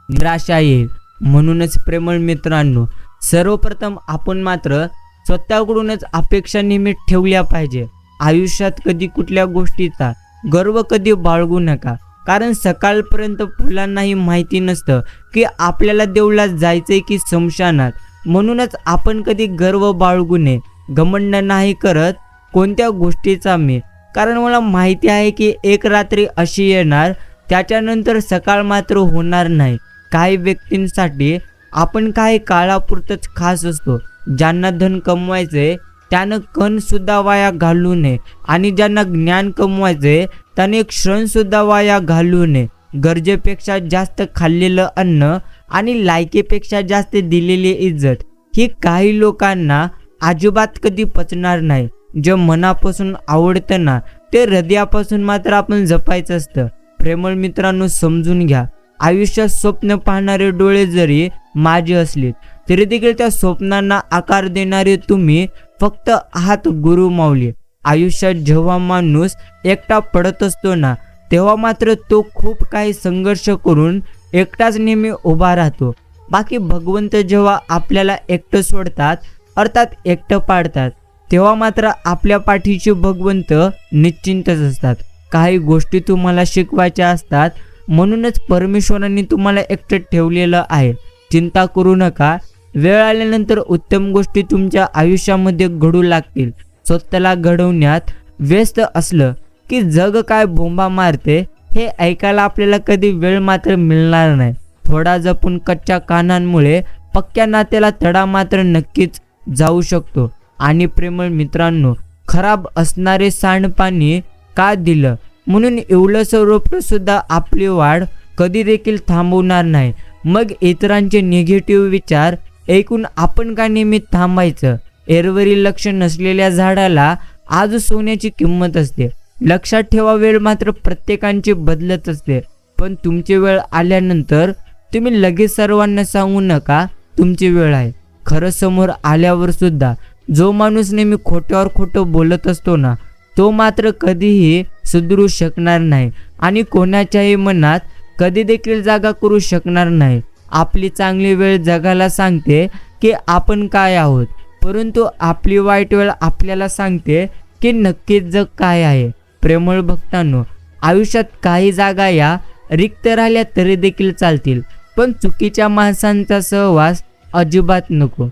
निराशा येईल. म्हणूनच प्रेमळ मित्रांनो, सर्वप्रथम आपण मात्र स्वतःकडूनच अपेक्षा नेहमी ठेवल्या पाहिजे. आयुष्यात कधी कुठल्या गोष्टीचा गर्व कधी बाळगू नका, कारण सकाळपर्यंत फुलांनाही माहिती नसतं की आपल्याला देवळात जायचंय की स्मशानात. म्हणूनच आपण कधी गर्व बाळगू नये. घमंड नाही करत कोणत्या गोष्टीचा मी, कारण मला माहिती आहे की एक रात्री अशी येणार त्याच्यानंतर सकाळ मात्र होणार नाही. काही व्यक्तींसाठी आपण काही काळापुरतच खास असतो. ज्यांना धन कमवायचे त्यानं कण सुद्धा वाया घालू नये, आणि ज्यांना ज्ञान कमवायचे त्याने एक क्षण सुद्धा वाया घालू नये. गरजेपेक्षा जास्त खाल्लेलं अन्न आणि लायकीपेक्षा जास्त दिलेली इज्जत ही काही लोकांना अजिबात कधी पचणार नाही. जे मनापासून आवडतं ना ते हृदयापासून मात्र आपण जपायचं असतं. प्रेमळ मित्रांनो, समजून घ्या, आयुष्यात स्वप्न पाहणारे डोळे जरी माझे असले तरी देखील त्या स्वप्नांना आकार देणारे तुम्ही फक्त आहात गुरु माऊली. आयुष्यात जेव्हा माणूस एकटा पडत असतो ना तेव्हा मात्र तो खूप काही संघर्ष करून एकटाच नेहमी उभा राहतो. बाकी भगवंत जेव्हा आपल्याला एकटं सोडतात अर्थात एकटं पाडतात तेव्हा मात्र आपल्या पाठीचे भगवंत निश्चिंतच असतात. काही गोष्टी तुम्हाला शिकवायच्या असतात, म्हणूनच परमेश्वरांनी तुम्हाला एकटं ठेवलेलं आहे. चिंता करू नका, वेळ आल्यानंतर उत्तम गोष्टी तुमच्या आयुष्यामध्ये घडू लागतील. स्वतःला घडवण्यात व्यस्त असलं की जग काय बोंबा मारते हे ऐकायला आपल्याला कधी वेळ मात्र मिळणार नाही. थोडा जपून कच्च्या कानांमुळे पक्क्या नात्याला तडा मात्र नक्कीच जाऊ शकतो. आणि प्रेमळ मित्रांनो, खराब असणारे सांडपाणी का दिलं म्हणून एवढंसं रोपटं सुद्धा आपली वाढ कधी देखील थांबवणार नाही. मग इतरांचे निगेटिव्ह विचार ऐकून आपण का नेहमी थांबायचं? एरवरी लक्ष नसलेल्या झाडाला आज सोन्याची किंमत असते. लक्षात ठेवा, वेळ मात्र प्रत्येकाची बदलत असते, पण तुमची वेळ आल्यानंतर तुम्ही लगेच सर्वांना सांगू नका तुमची वेळ आहे. खरं समोर आल्यावर सुद्धा जो माणूस नेहमी खोट्यावर खोटं बोलत असतो ना, तो मात्र कधीही सुधरू शकणार नाही आणि कोणाच्याही मनात कधी देखील जागा करू शकणार नाही. आपली चांगली वेळ जगाला सांगते की आपण काय आहोत, परंतु आपली वाईट वेळ आपल्याला सांगते की नक्कीच जग काय आहे. प्रेमळ भक्तांनो, आयुष्यात काही जागा या रिक्त राहिल्या तरी देखील चालतील, पण चुकीच्या माणसांचा सहवास अजिबात नको.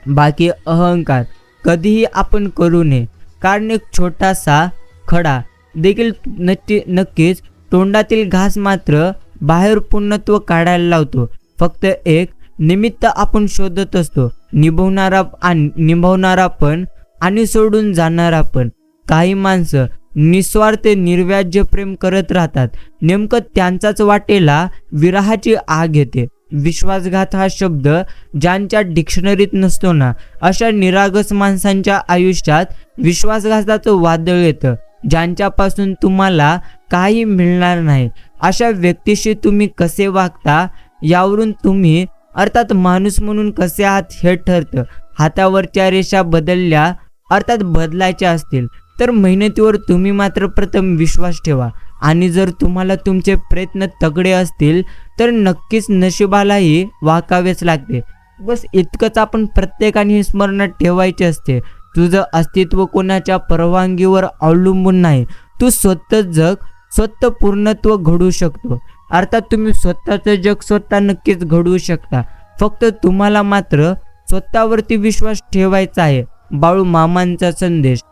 बाकी अहंकार कधीही आपण करू नये, कारण एक छोटासा खडा देखील नक्कीच तोंडातील घास मात्र बाहेर पूर्णत्व काढायला लावतो. फक्त एक निमित्त आपण शोधत असतो, निभावणारा पण आणि सोडून जाणारा पण. काही माणसं निस्वार्थ निर्व्याज्य प्रेम करत राहतात, नेमकं त्यांचाच वाटेला विरहाची आग येते. विश्वासघात हा शब्द ज्यांच्या डिक्शनरीत नसतो ना, अशा निरागस माणसांच्या आयुष्यात विश्वासघाताचं वादळ येतं. ज्यांच्यापासून तुम्हाला काही मिळणार नाही, अशा व्यक्तीशी तुम्ही कसे वागता यावरून तुम्ही अर्थात माणूस म्हणून कसे आहात हे ठरतं. हातावरच्या रेषा बदलल्या अर्थात बदलायच्या असतील तर मेहनतीवर तुम्ही मात्र प्रथम विश्वास ठेवा, आणि जर तुम्हाला तुमचे प्रयत्न तगडे असतील तर नक्कीच नशिबालाही वाकावेच लागते. बस इतकंच आपण प्रत्येकाने स्मरणात ठेवायचे असते. तुझं अस्तित्व कोणाच्या परवानगीवर अवलंबून नाही. तू स्वतः जग, स्वतः पूर्णत्व घडवू शकतो. अर्थात तुम्ही स्वतःचं जग स्वतः नक्कीच घडवू शकता, फक्त तुम्हाला मात्र स्वतःवरती विश्वास ठेवायचा आहे. बाळू मामांचा संदेश.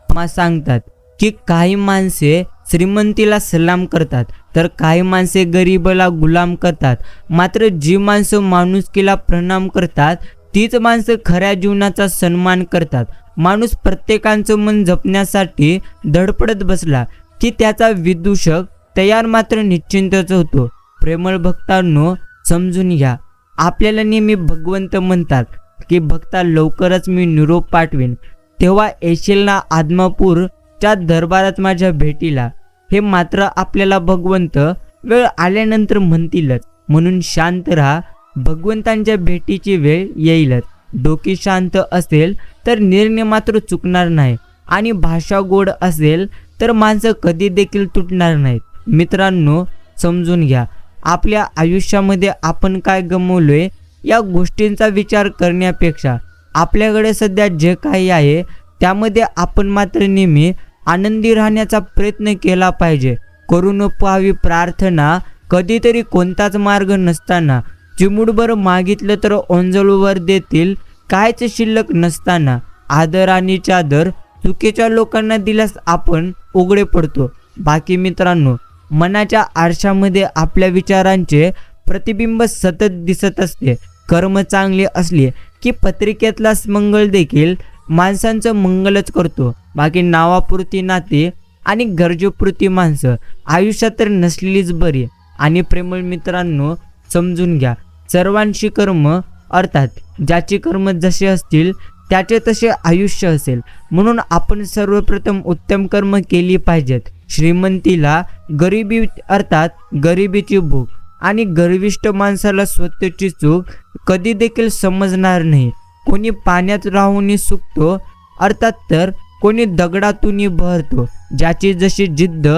मामा सांगतात की काही माणसे श्रीमंतीला सलाम करतात तर काही माणसे गरीबाला गुलाम करतात, मात्र जी माणसं माणुसकीला प्रणाम करतात तीच माणसं खऱ्या जीवनाचा सन्मान करतात. माणूस प्रत्येकाचं मन जपण्यासाठी धडपडत बसला की त्याचा विदूषक तयार मात्र निश्चिंतच होतो. प्रेमळ भक्तांनो, समजून घ्या, आपल्याला नेहमी भगवंत म्हणतात की भक्ता लवकरच मी निरोप पाठवीन, तेव्हा येशील ना आदमापूरच्या दरबारात माझ्या भेटीला. हे मात्र आपल्याला भगवंत वेळ आल्यानंतर म्हणतीलच, म्हणून शांत राहा. भगवंतांच्या भेटीची वेळ येईलच. डोकी शांत असेल तर निर्णय मात्र चुकणार नाही, आणि भाषा गोड असेल तर माणसं कधी देखील तुटणार नाहीत. मित्रांनो, समजून घ्या, आपल्या आयुष्यामध्ये आपण काय गमावलोय या गोष्टींचा विचार करण्यापेक्षा आपल्याकडे सध्या जे काही आहे त्यामध्ये आपण मात्र नेहमी आनंदी राहण्याचा प्रयत्न केला पाहिजे. करून पाहावी प्रार्थना, कधीतरी कोणताच मार्ग नसताना चिमुडभर मागितलं तर ओंजळवर देतील, कायच शिल्लक नसताना. आदर आणि चादर चुकीच्या लोकांना दिल्यास आपण उघडे पडतो. बाकी मित्रांनो, मनाच्या आरशामध्ये आपल्या विचारांचे प्रतिबिंब सतत दिसत असते. कर्म चांगले असले की पत्रिकेतला मंगळ देखील माणसांचं मंगलच करतो. बाकी नावापुरती नाते आणि गरजेपुरती माणसं आयुष्यात तर नसलेलीच बरी. आणि प्रेमळ मित्रांनो, समजून घ्या, सर्वांशी कर्म अर्थात ज्याचे कर्म जसे असतील त्याचे तसे आयुष्य असेल. म्हणून आपण सर्वप्रथम उत्तम कर्म केली पाहिजेत. श्रीमंतीला गरिबी अर्थात गरिबीची भूक आणि गर्विष्ठ माणसाला स्वतःची चूक कधी देखील समजणार नाही. कोणी पाण्यात राहून सुकतो अर्थात तर कोणी दगडातून बहरतो. ज्याची जशी जिद्द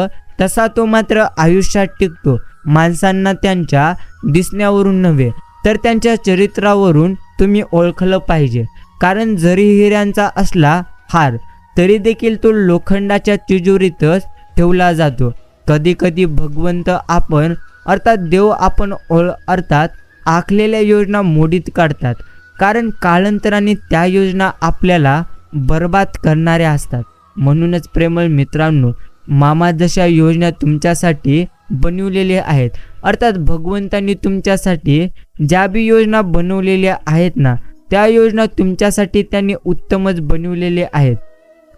तसा तो मात्र आयुष्यात टिकतो. माणसांना त्यांच्या दिसण्यावरून नव्हे तर त्यांच्या चरित्रावरून तुम्ही ओळखलं पाहिजे. कारण जरी हिऱ्यांचा असला हार तरी देखील तो लोखंडाच्या तिजोरीतच ठेवला जातो. कधी कधी भगवंत आपण अर्थात देव आपण अर्थात आखलेल्या योजना मोडीत काढतात, कारण कालांतराने त्या योजना आपल्याला बर्बाद करणाऱ्या असतात. म्हणूनच प्रेमळ मित्रांनो, मामा जशा योजना तुमच्यासाठी बनवलेल्या आहेत अर्थात भगवंतांनी तुमच्यासाठी ज्या बी योजना बनवलेल्या आहेत ना, त्या योजना तुमच्यासाठी त्यांनी उत्तमच बनवलेले आहेत.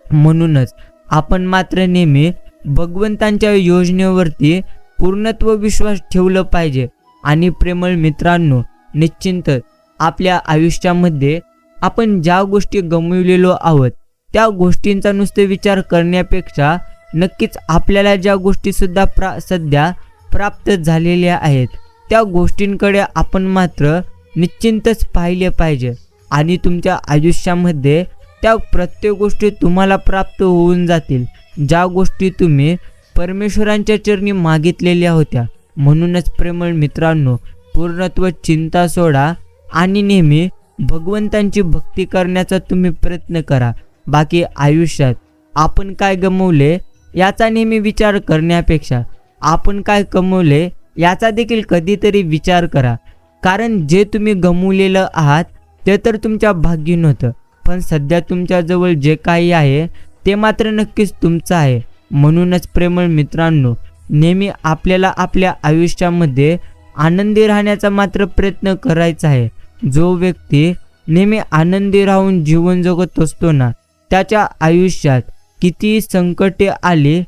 म्हणूनच आपण मात्र नेहमी भगवंतांच्या योजनेवरती पूर्णत्व विश्वास ठेवलं पाहिजे. आणि प्रेमळ मित्रांनो, निश्चितच आपल्या आयुष्यामध्ये आपण ज्या गोष्टी गमावलेलो आहोत त्या गोष्टींचा नुसते विचार करण्यापेक्षा नक्कीच आपल्याला ज्या गोष्टी सुद्धा सध्या प्राप्त झालेल्या आहेत त्या गोष्टींकडे आपण मात्र निश्चितच पाहिले पाहिजे. आणि तुमच्या आयुष्यामध्ये त्या प्रत्येक गोष्टी तुम्हाला प्राप्त होऊन जातील ज्या गोष्टी तुम्ही परमेश्वरांच्या चरणी मागितलेल्या होत्या. म्हणूनच प्रेमळ मित्रांनो, पूर्णत्व चिंता सोडा आणि नेहमी भगवंतांची भक्ती करण्याचा तुम्ही प्रयत्न करा. बाकी आयुष्यात आपण काय गमावले याचा नेहमी विचार करण्यापेक्षा आपण काय कमवले याचा देखील कधीतरी विचार करा. कारण जे तुम्ही गमावलेलं आहात ते तर तुमच्या भाग्य नव्हतं, पण सध्या तुमच्याजवळ जे काही आहे ते मात्र नक्कीच तुमचं आहे. म्हणूनच प्रेमळ मित्रांनो, नेहमी आपल्याला आपल्या आयुष्यामध्ये आनंदी राहण्याचा मात्र प्रयत्न करायचा आहे. जो व्यक्ती नेहमी आनंदी राहून जीवन जगत असतो ना, त्याच्या आयुष्यात किती संकटे आली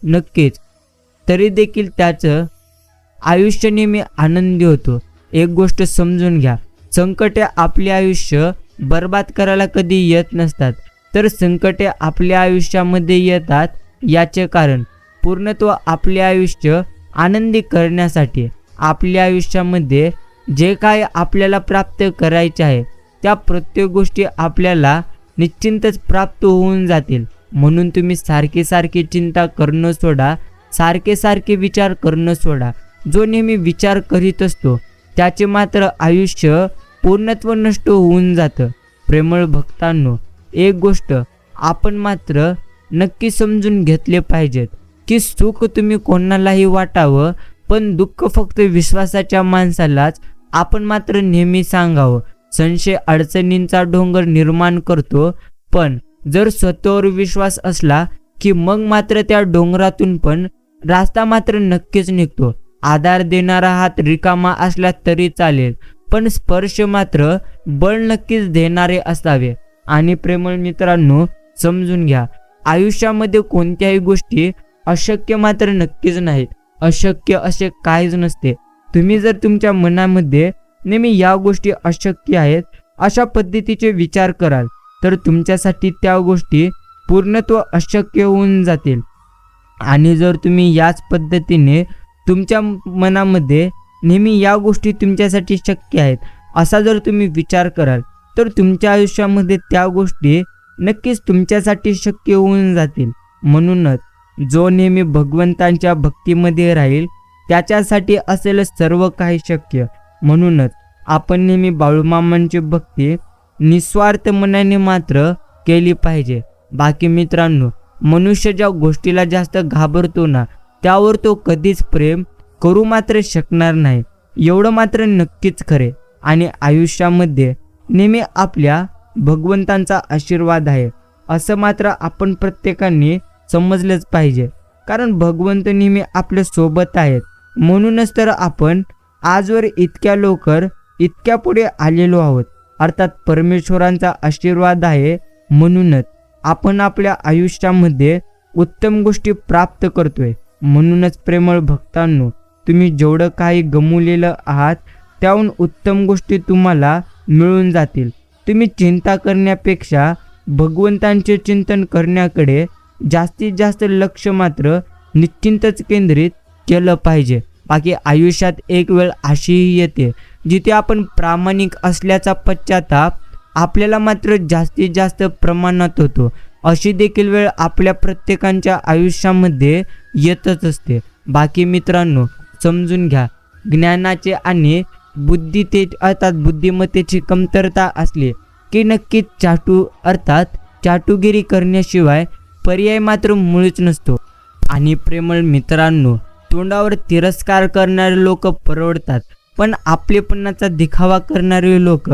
नक्कीच तरी देखील त्याचं आयुष्य नेहमी आनंदी होतो. एक गोष्ट समजून घ्या, संकटे आपले आयुष्य बर्बाद करायला कधी येत नसतात, तर संकटे आपल्या आयुष्यामध्ये येतात याचे कारण पूर्णत्व आपले आयुष्य आनंदी करण्यासाठी. आपल्या आयुष्यामध्ये जे काय आपल्याला प्राप्त करायचे आहे त्या प्रत्येक गोष्टी आपल्याला निश्चितच प्राप्त होऊन जातील. म्हणून तुम्ही सारखी चिंता करणं सोडा, सारखे विचार करणं सोडा. जो नेहमी विचार करीत असतो त्याचे मात्र आयुष्य पूर्णत्व नष्ट होऊन जातं. प्रेमळ भक्तांनो, एक गोष्ट आपण मात्र नक्की समजून घेतले पाहिजेत की सुख तुम्ही कोणालाही वाटावं, पण दुःख फक्त विश्वासाच्या माणसालाच आपण मात्र नेहमी सांगावं. संशय अडचणींचा डोंगर निर्माण करतो, पण जर स्वतःवर विश्वास असला की मग मात्र त्या डोंगरातून पण रास्ता मात्र नक्कीच निघतो. आधार देणारा हात रिकामा असला तरी चालेल, पण स्पर्श मात्र बळ नक्कीच देणारे असावे. आणि प्रेमळ मित्रांनो, समजून घ्या, आयुष्यामध्ये कोणत्याही गोष्टी अशक्य मात्र नक्कीच नाहीत. अशक्य असे काहीच नसते. तुम्ही जर तुमच्या मनामध्ये नेहमी या गोष्टी अशक्य आहेत अशा पद्धतीचे विचार कराल तर तुमच्यासाठी त्या गोष्टी पूर्णत्व अशक्य होऊन जातील. आणि जर तुम्ही याच पद्धतीने तुमच्या मनामध्ये नेहमी या गोष्टी तुमच्यासाठी शक्य आहेत असा जर तुम्ही विचार कराल तर तुमच्या आयुष्यामध्ये त्या गोष्टी नक्कीच तुमच्यासाठी शक्य होऊन जातील. म्हणूनच जो नेहमी भगवंतांच्या भक्तीमध्ये राहील त्याच्यासाठी असेल सर्व काही शक्य. म्हणूनच आपण नेहमी बाळूमामांची भक्ती निस्वार्थ मनाने मात्र केली पाहिजे. बाकी मित्रांनो, मनुष्य ज्या गोष्टीला जास्त घाबरतो ना त्यावर तो कधीच प्रेम करू मात्र शकणार नाही, एवढं मात्र नक्कीच खरे. आणि आयुष्यामध्ये नेहमी आपल्या भगवंतांचा आशीर्वाद आहे असं मात्र आपण प्रत्येकाने समजलंच पाहिजे. कारण भगवंत नेहमी आपल्या सोबत आहेत. म्हणूनच तर आपण आजवर इतक्या लवकर इतक्या पुढे आलेलो आहोत. अर्थात परमेश्वरांचा आशीर्वाद आहे, म्हणूनच आपण आपल्या आयुष्यामध्ये उत्तम गोष्टी प्राप्त करतोय. म्हणूनच प्रेमळ भक्तांनो, तुम्ही जेवढं काही गमावलेलं आहात त्याहून उत्तम गोष्टी तुम्हाला मिळून जातील. तुम्ही चिंता करण्यापेक्षा भगवंतांचे चिंतन करण्याकडे जास्तीत जास्त लक्ष मात्र निश्चितच केंद्रित केलं पाहिजे. बाकी आयुष्यात एक वेळ अशीही येते जिथे आपण प्रामाणिक असल्याचा पश्चाताप आपल्याला मात्र जास्तीत जास्त प्रमाणात होतो. अशी देखील वेळ आपल्या प्रत्येकाच्या आयुष्यामध्ये येतच असते. बाकी मित्रांनो, समजून घ्या, ज्ञानाचे आणि बुद्धिमत्तेची कमतरता असली की नक्कीच चाटुगिरी करण्याशिवाय पर्याय मात्र मुळीच नसतो. आणि प्रेमळ मित्रांनो, तोंडावर तिरस्कार करणारे लोक परवडतात, पण आपलेपणाचा दिखावा करणारे लोक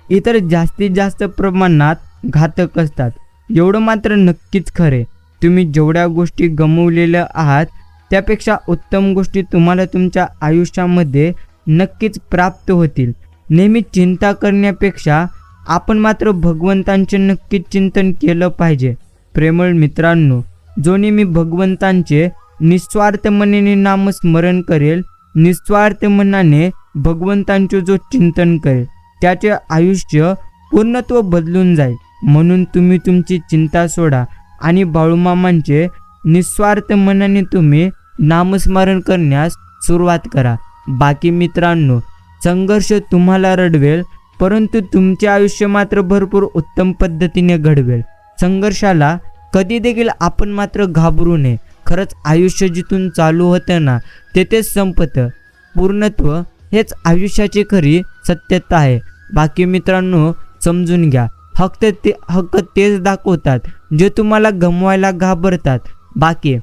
इतर जास्तीत जास्त प्रमाणात घातक असतात. एवढं मात्र नक्कीच खरे. तुम्ही जेवढ्या गोष्टी गमावलेल्या आहात त्यापेक्षा उत्तम गोष्टी तुम्हाला तुमच्या आयुष्यामध्ये नक्कीच प्राप्त होतील. नेहमी चिंता करण्यापेक्षा आपण मात्र भगवंतांचे नक्कीच चिंतन केलं पाहिजे. प्रेमळ मित्रांनो, जो नेहमी भगवंतांचे निस्वार्थ मनाने नामस्मरण करेल, निस्वार्थ मनाने भगवंतांचे जो चिंतन करेल त्याचे आयुष्य पूर्णत्व बदलून जाईल. म्हणून तुम्ही तुमची चिंता सोडा आणि बाळूमामांचे निस्वार्थ मनाने तुम्ही नामस्मरण करण्यास सुरुवात करा. बाकी मित्रांनो, संघर्ष तुम्हाला रडवेल, परंतु तुमचे आयुष्य मात्र भरपूर उत्तम पद्धतीने घडवेल. संघर्षाला कधी देखील आपण मात्र घाबरू नये. खरंच आयुष्य जिथून चालू होतं ना तेथेच संपतं. पूर्णत्व हेच आयुष्याची खरी सत्यता आहे. बाकी मित्रांनो, समजून घ्या, हक्क तेच दाखवतात जे तुम्हाला गमवायला घाबरतात. बाकी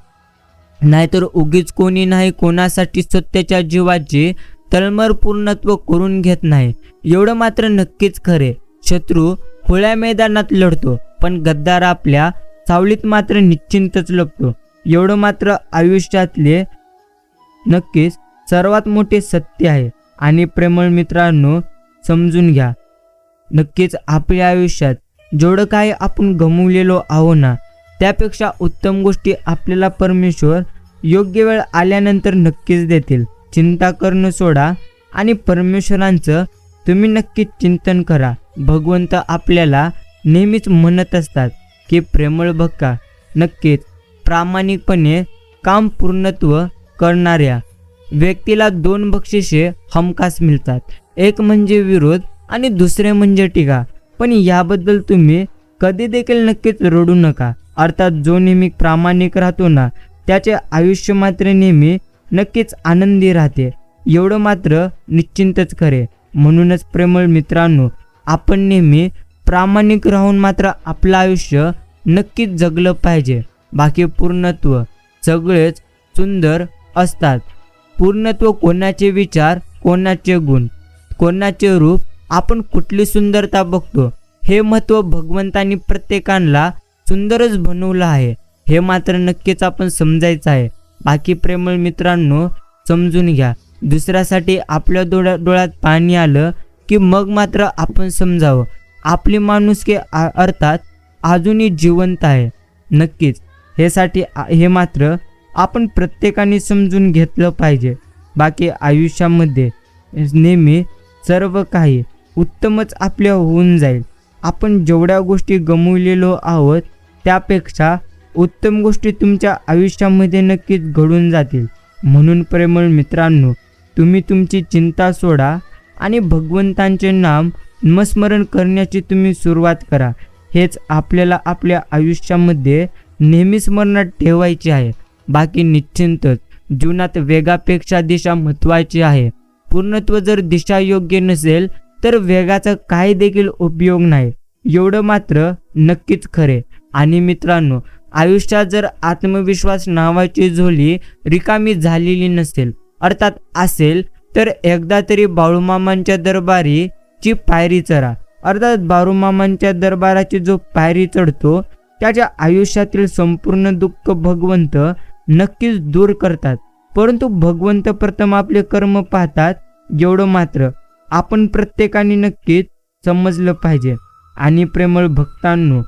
नाहीतर उगीच कोणी नाही कोणासाठी स्वतःच्या जीवाची तळमळ पूर्णत्व करून घेत नाही. एवढं मात्र नक्कीच खरे, शत्रू खुल्या मैदानात लढतो, पण गद्दार आपल्या सावलीत मात्र निश्चिंतच लपतो. एवढं मात्र आयुष्यातले नक्कीच सर्वात मोठे सत्य आहे. आणि प्रेमळ मित्रांनो, समजून घ्या, नक्कीच आपल्या आयुष्यात जेवढं काही आपण गमवलेलो आहो ना त्यापेक्षा उत्तम गोष्टी आपल्याला परमेश्वर योग्य वेळ आल्यानंतर नक्कीच देतील. चिंता करणं सोडा आणि परमेश्वरांचं तुम्ही नक्कीच चिंतन करा. भगवंत आपल्याला नेहमीच म्हणत असतात की प्रेमळ भक्ता, नक्कीच प्रामाणिकपणे काम पूर्णत्व करणाऱ्या व्यक्तीला 2 बक्षिसे हमखास मिळतात. एक म्हणजे विरोध आणि दुसरे म्हणजे टीका. पण याबद्दल तुम्ही कधी देखील नक्कीच रडू नका. अर्थात जो नेहमी प्रामाणिक राहतो ना त्याचे आयुष्य मात्र नेहमी नक्कीच आनंदी राहते. एवढं मात्र निश्चिंतच खरे. म्हणूनच प्रेमळ मित्रांनो, आपण नेहमी प्रामाणिक राहून मात्र आपलं आयुष्य नक्कीच जगलं पाहिजे. बाकी पूर्णत्व सगळेच सुंदर असतात. पूर्णत्व कोणाचे विचार, कोणाचे गुण, कोणाचे रूप, आपण कुठली सुंदरता बघतो हे महत्त्व भगवंतांनी प्रत्येकाला सुंदरच बनवलं आहे. हे मात्र नक्कीच आपण समजायचं आहे. बाकी प्रेमळ मित्रांनो, समजून घ्या, दुसऱ्यासाठी आपल्या डोळ्यात पाणी आलं की मग मात्र आपण समजावं आपली माणुसकी अर्थात अजूनही जिवंत आहे. नक्कीच हे मात्र आपण प्रत्येकाने समजून घेतलं पाहिजे. बाकी आयुष्यामध्ये नेहमी सर्व काही उत्तमच आपल्या होऊन जाईल. आपण जेवढ्या गोष्टी गमवलेलो आहोत त्यापेक्षा उत्तम गोष्टी तुमच्या आयुष्यामध्ये नक्कीच घडून जातील. म्हणून प्रेमळ मित्रांनो, तुम्ही तुमची चिंता सोडा आणि भगवंतांचे नाम नामस्मरण करण्याची तुम्ही सुरुवात करा. हेच आपल्याला आपल्या आयुष्यामध्ये नेहमी स्मरणात ठेवायचे आहे. बाकी निश्चिंतच जीवनात वेगापेक्षा दिशा महत्त्वाची आहे. पूर्णत्व जर दिशा योग्य नसेल तर वेगाचा काही देखील उपयोग नाही. एवढं मात्र नक्कीच खरे. आणि मित्रांनो, आयुष्यात जर आत्मविश्वास नावाची झोली रिकामी झालेली नसेल, अर्थात असेल तर एकदा तरी बाळूमामांच्या दरबारीची पायरी चढा. अर्थात बाळूमामांच्या दरबाराची जो पायरी चढतो त्याच्या आयुष्यातील संपूर्ण दुःख भगवंत नक्कीच दूर करतात. परंतु भगवंत प्रथम आपले कर्म पाहतात. एवढं मात्र आपण प्रत्येकाने नक्कीच समजलं पाहिजे. आणि प्रेमळ भक्तांनो,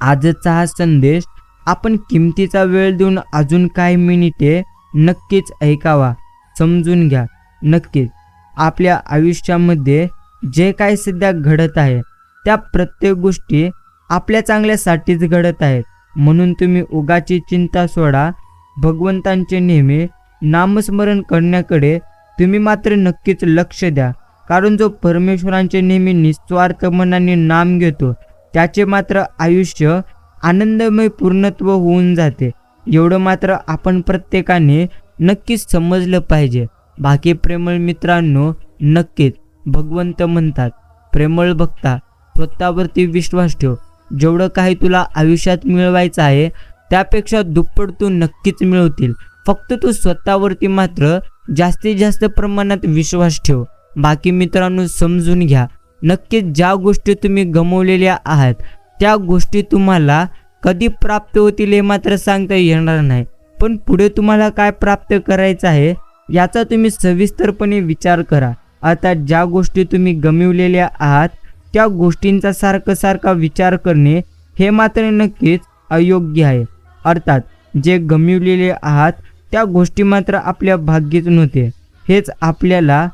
आजचा हा संदेश आपण किमतीचा वेळ देऊन अजून काही मिनिटे नक्कीच ऐकावा. समजून घ्या, नक्कीच आपल्या आयुष्यामध्ये जे काही सध्या घडत आहे त्या प्रत्येक गोष्टी आपल्या चांगल्यासाठीच घडत आहेत. म्हणून तुम्ही उगाची चिंता सोडा. भगवंतांचे नेहमी नामस्मरण करण्याकडे तुम्ही मात्र नक्कीच लक्ष द्या. कारण जो परमेश्वरांचे नेहमी निस्वार्थ मनाने नाम घेतो त्याचे मात्र आयुष्य आनंदमय पूर्णत्व होऊन जाते. एवढं मात्र आपण प्रत्येकाने नक्कीच समजलं पाहिजे. बाकी प्रेमळ मित्रांनो, नक्कीच भगवंत म्हणतात, प्रेमळ भक्ता, स्वतःवरती विश्वास ठेव. जेवढं काही तुला आयुष्यात मिळवायचं आहे त्यापेक्षा दुप्पट तू नक्कीच मिळवतील. फक्त तू स्वतःवरती मात्र जास्तीत जास्त प्रमाणात विश्वास ठेव. बाकी मित्रांनो, समजून घ्या, नक्कीच ज्या गोष्टी तुम्ही गमवलेल्या आहात त्या गोष्टी तुम्हाला कधी प्राप्त होतील हे मात्र सांगता येणार नाही. पण पुढे तुम्हाला काय प्राप्त करायचं आहे याचा तुम्ही सविस्तरपणे विचार करा. आता ज्या गोष्टी तुम्ही गमवलेल्या आहात त्या गोष्टींचा सारखा विचार करणे हे मात्र नक्कीच अयोग्य आहे. अर्थात जे गमावलेले आहात त्या गोष्टी मात्र आपल्या भाग्यच नव्हते, हेच आपल्याला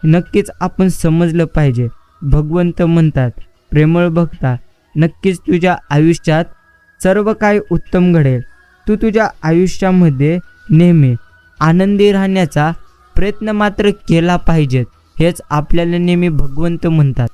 नक्कीच आपण समजलं पाहिजे. भगवंत म्हणतात, प्रेमळ भक्ता, नक्कीच तुझ्या आयुष्यात सर्व काही उत्तम घडेल. तू तुझ्या आयुष्यामध्ये नेहमी आनंदी राहण्याचा प्रयत्न मात्र केला पाहिजेत, हेच आपल्याला नेहमी भगवंत म्हणतात.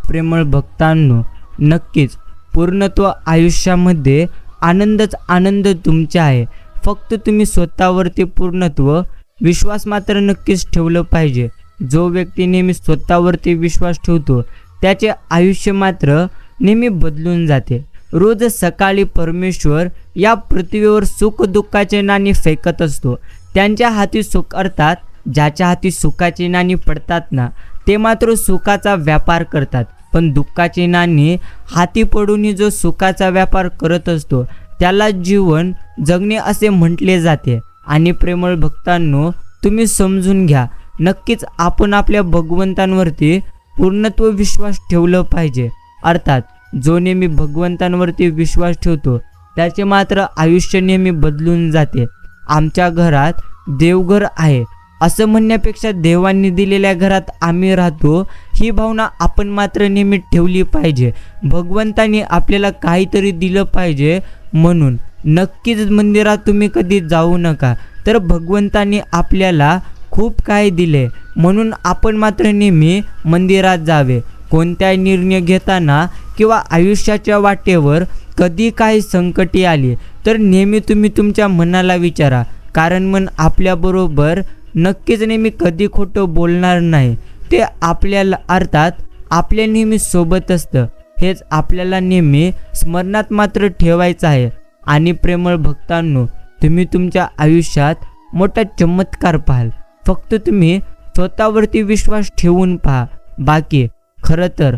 प्रेमळ भक्तांनो, नक्कीच पूर्णत्व आयुष्यामध्ये आनंदच आनंद तुमचा आहे. फक्त तुम्ही स्वतःवरती पूर्णत्व विश्वास मात्र नक्कीच ठेवलं पाहिजे. जो व्यक्ती नेहमी स्वतःवरती विश्वास ठेवतो त्याचे आयुष्य मात्र नेहमी बदलून जाते. रोज सकाळी परमेश्वर या पृथ्वीवर सुख दुःखाचे नाणी फेकत असतो. त्यांच्या हाती सुख, अर्थात ज्याच्या हाती सुखाची नाणी पडतात ना, ते मात्र सुखाचा व्यापार करतात. पण दुःखाची नाणी हाती पडूनही जो सुखाचा व्यापार करत असतो त्याला जीवन जगणे असे म्हटले जाते. आणि प्रेमळ भक्तांनो, तुम्ही समजून घ्या, नक्कीच आपण आपल्या भगवंतांवरती पूर्णत्व विश्वास ठेवलं पाहिजे. अर्थात जो नेहमी भगवंतांवरती विश्वास ठेवतो त्याचे मात्र आयुष्य नेहमी बदलून जाते. आमच्या घरात देवघर आहे असं म्हणण्यापेक्षा देवांनी दिलेल्या घरात आम्ही राहतो ही भावना आपण मात्र नेहमी ठेवली पाहिजे. भगवंतांनी आपल्याला काहीतरी दिलं पाहिजे म्हणून नक्कीच मंदिरात तुम्ही कधी जाऊ नका. तर भगवंतांनी आपल्याला खूप काही दिले म्हणून आपण मात्र नेहमी मंदिरात जावे. कोणत्याही निर्णय घेताना किंवा आयुष्याच्या वाटेवर कधी काही संकटे आली तर नेहमी तुम्ही तुमच्या मनाला विचारा, कारण मन आपल्याबरोबर नक्कीच नेहमी कधी खोटं बोलणार नाही. ते आपल्याला, अर्थात आपल्या नेहमी सोबत असतं, हेच आपल्याला नेहमी स्मरणात मात्र ठेवायचं आहे. आणि प्रेमळ भक्तांनो, तुम्ही तुमच्या आयुष्यात मोठा चमत्कार पाहाल. फक्त तुम्ही स्वतःवरती विश्वास ठेवून पहा. बाकी खरं तर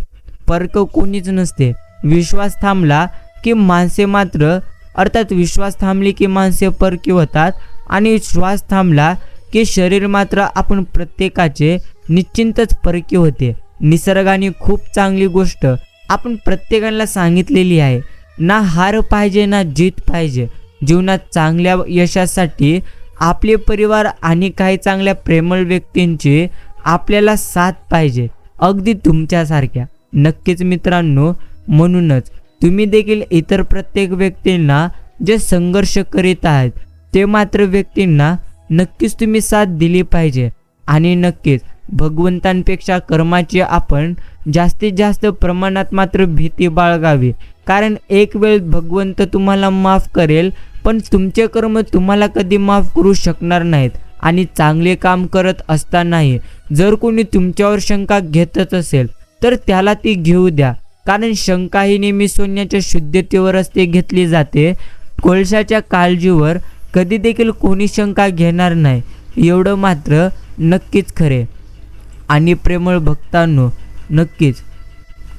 परक कोणीच नसते. विश्वास थांबला की माणसे मात्र, अर्थात विश्वास थांबली की माणसे परकी होतात आणि श्वास थांबला की शरीर मात्र आपण प्रत्येकाचे निश्चिंतच परकी होते. निसर्गाने खूप चांगली गोष्ट आपण प्रत्येकाला सांगितलेली आहे, ना हार पाहिजे ना जीत पाहिजे. जीवनात चांगल्या यशासाठी आपले परिवार आणि काही चांगल्या प्रेमळ व्यक्तींची आपल्याला साथ पाहिजे, अगदी तुमच्यासारख्या. नक्कीच मित्रांनो, म्हणूनच तुम्ही देखील इतर प्रत्येक व्यक्तींना जे संघर्ष करीत आहेत ते मात्र व्यक्तींना नक्कीच तुम्ही साथ दिली पाहिजे. आणि नक्कीच भगवंतांपेक्षा कर्माची आपण जास्तीत जास्त प्रमाणात मात्र भीती बाळगावी. कारण एक वेळ भगवंत तुम्हाला माफ करेल, पण तुमचे कर्म तुम्हाला कधी माफ करू शकणार नाहीत. आणि चांगले काम करत असतानाही जर कोणी तुमच्यावर शंका घेतच असेल तर त्याला ती घेऊ द्या, कारण शंका ही नेहमी सोन्याच्या शुद्धतेवर असते घेतली जाते. कोळशाच्या काळजीवर कधी देखील कोणी शंका घेणार नाही, एवढं मात्र नक्कीच खरे. आणि प्रेमळ भक्तांनो, नक्कीच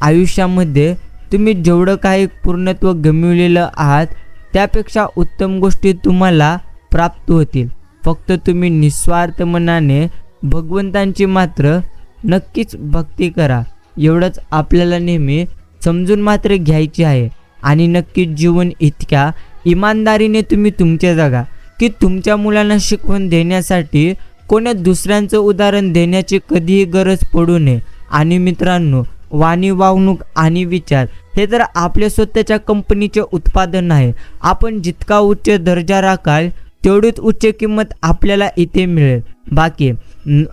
आयुष्यामध्ये तुम्ही जेवढं काही पूर्णत्व गमावलेलं आहात त्यापेक्षा उत्तम गोष्टी तुम्हाला प्राप्त होतील. फक्त तुम्ही निस्वार्थ मनाने भगवंतांची मात्र नक्कीच भक्ती करा, एवढंच आपल्याला नेहमी समजून मात्र घ्यायचे आहे. आणि नक्कीच जीवन इतक्या इमानदारीने तुम्ही तुमचे जगा की तुमच्या मुलांना शिकवण देण्यासाठी कोण्या दुसऱ्यांचं उदाहरण देण्याची कधीही गरज पडू नये. आणि मित्रांनो, वाणी, वागणूक आणि विचार हे तर आपल्या स्वतःच्या कंपनीचे उत्पादन आहे. आपण जितका उच्च दर्जा राखाल तेवढीच उच्च किंमत आपल्याला इथे मिळेल. बाकी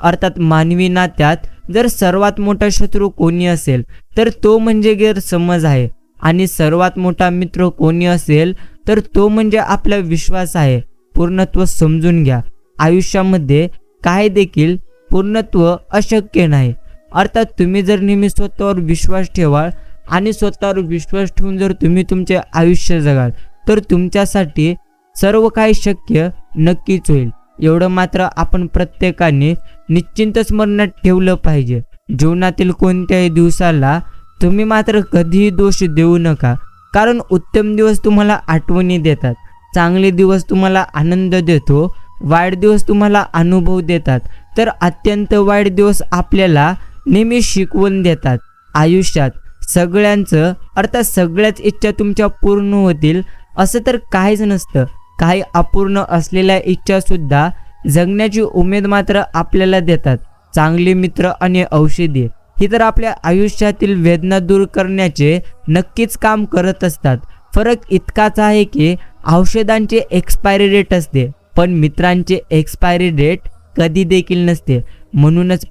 अर्थात मानवी नात्यात जर सर्वात मोठा शत्रू कोणी असेल तर तो म्हणजे गैरसमज आहे. आणि सर्वात मोठा मित्र कोणी असेल तर तो म्हणजे आपला विश्वास आहे. पूर्णत्व समजून घ्या. आयुष्यामध्ये काय देखील पूर्णत्व अशक्य नाही. अर्थात तुम्ही जर नेहमी स्वतःवर विश्वास ठेवाल आणि स्वतःवर विश्वास ठेवून जर तुम्ही तुमचे आयुष्य जगाल तर तुमच्यासाठी सर्व काही शक्य नक्कीच होईल. एवढं मात्र आपण प्रत्येकाने निश्चिंत स्मरणात ठेवलं पाहिजे. जीवनातील कोणत्याही दिवसाला तुम्ही मात्र कधीही दोष देऊ नका, कारण उत्तम दिवस तुम्हाला आठवणी देतात, चांगले दिवस तुम्हाला आनंद देतो, वाईट दिवस तुम्हाला अनुभव देतात, तर अत्यंत वाईट दिवस आपल्याला नेहमी शिकवून देतात. आयुष्यात सगळ्यांचं, अर्थात सगळ्याच इच्छा तुमच्या पूर्ण होतील असं तर काहीच नसतं. काही अपूर्ण असलेल्या इच्छासुद्धा जगण्याची उमेद मात्र आपल्याला देतात. चांगले मित्र आणि औषधी ही तर आपल्या आयुष्यातील वेदना दूर करण्याचे नक्कीच काम करत असतात. फरक इतकाच आहे की औषधांचे एक्सपायरी डेट असते, पण मित्रांचे एक्सपायरी डेट कधी देखील नसते. म्हणूनच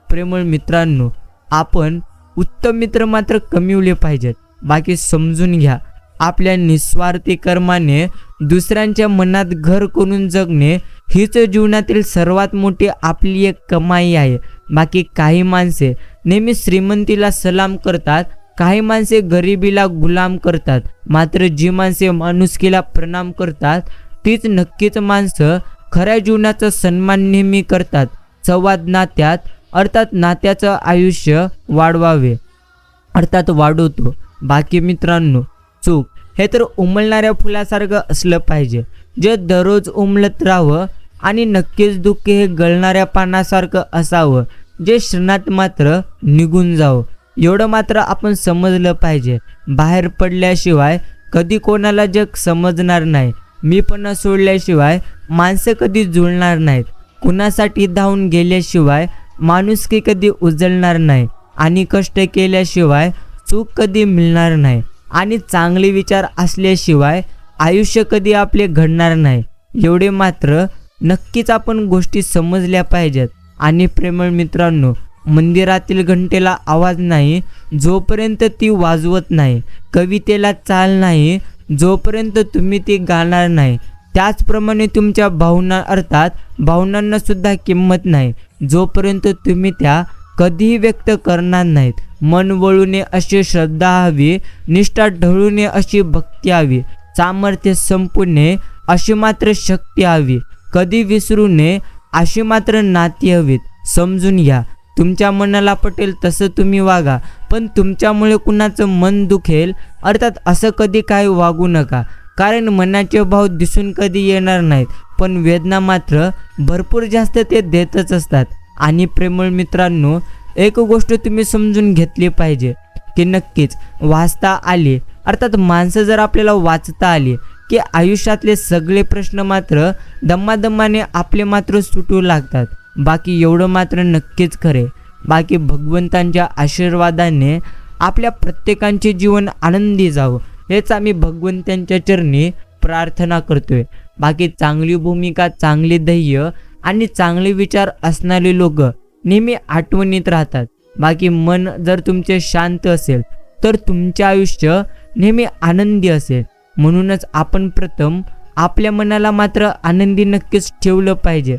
प्रेमळ मित्रांनो, आपण उत्तम मित्र मात्र कमविले पाहिजेत. बाकी समजून घ्या, आपल्या निस्वार्थी कर्माने दुसऱ्यांच्या मनात घर करून जगणे हीच जीवनातील सर्वात मोठी आपली एक कमाई आहे. बाकी काही माणसे नेहमी श्रीमंतीला सलाम करतात, काही माणसे गरिबीला गुलाम करतात. मात्र जी माणसे माणुसकीला प्रणाम करतात तीच नक्कीच माणसं खऱ्या जीवनाचा सन्मान नेहमी करतात. संवाद नात्यात अर्थात नात्याचं आयुष्य वाढवतो. बाकी मित्रांनो, चूक हे तर उमलणाऱ्या फुलासारखं असलं पाहिजे, जे दररोज उमलत राहावं. आणि नक्कीच दुःख हे गळणाऱ्या पानासारखं असावं, जे क्षणात मात्र निघून जावं. एवढं मात्र आपण समजलं पाहिजे. बाहेर पडल्याशिवाय कधी कोणाला जग समजणार नाही. मीपणा सोडल्याशिवाय माणसं कधी जुळणार नाहीत. कुणासाठी धावून गेल्याशिवाय माणुसकी कधी उजळणार नाही. आणि कष्ट केल्याशिवाय सुख कधी मिळणार नाही. आणि चांगले विचार असल्याशिवाय आयुष्य कधी आपले घडणार नाही. एवढे मात्र नक्कीच आपण गोष्टी समजल्या पाहिजेत. आणि प्रेमळ मित्रांनो, मंदिरातील घंटेला आवाज नाही जोपर्यंत ती वाजवत नाही, कवितेला चाल नाही जोपर्यंत तुम्ही ती गाणार नाही, त्याचप्रमाणे तुमच्या भावना अर्थात भावनांना सुद्धा किंमत नाही जोपर्यंत तुम्ही त्या कधीही व्यक्त करणार नाहीत. मन वळू नये अशी श्रद्धा हवी, निष्ठा ढळू नये अशी भक्ती हवी, सामर्थ्य संपू नये अशी मात्र शक्ती हवी, कधी विसरू नये अशी मात्र नाती हवीत. समजून घ्या, तुमच्या मनाला पटेल तसं तुम्ही वागा, पण तुमच्यामुळे कुणाचं मन दुखेल अर्थात असं कधी काही वागू नका. कारण मनाचे भाव दिसून कधी येणार नाहीत, पण वेदना मात्र भरपूर जास्त ते देतच असतात. आणि प्रेमळ मित्रांनो, एक गोष्ट तुम्ही समजून घेतली पाहिजे की नक्कीच वाचता आली अर्थात माणसं जर आपल्याला वाचता आली की आयुष्यातले सगळे प्रश्न मात्र दमादमाने आपले मात्र सुटू लागतात. बाकी एवढं मात्र नक्कीच खरे. बाकी भगवंतांच्या आशीर्वादाने आपल्या प्रत्येकांचे जीवन आनंदी जावं हेच आम्ही भगवंतांच्या चरणी प्रार्थना करतोय. बाकी चांगली भूमिका, चांगले ध्येय आणि चांगले विचार असणारे लोक नेहमी आठवणीत राहतात. बाकी मन जर तुमचे शांत असेल तर तुमचे आयुष्य नेहमी आनंदी असेल. म्हणूनच आपण प्रथम आपल्या मनाला मात्र आनंदी नक्कीच ठेवलं पाहिजे.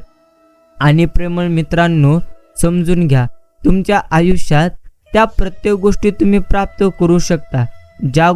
आणि प्रेमळ मित्रांनो, समजून घ्या, तुमच्या आयुष्यात त्या प्रत्येक गोष्टी तुम्ही प्राप्त करू शकता ज्या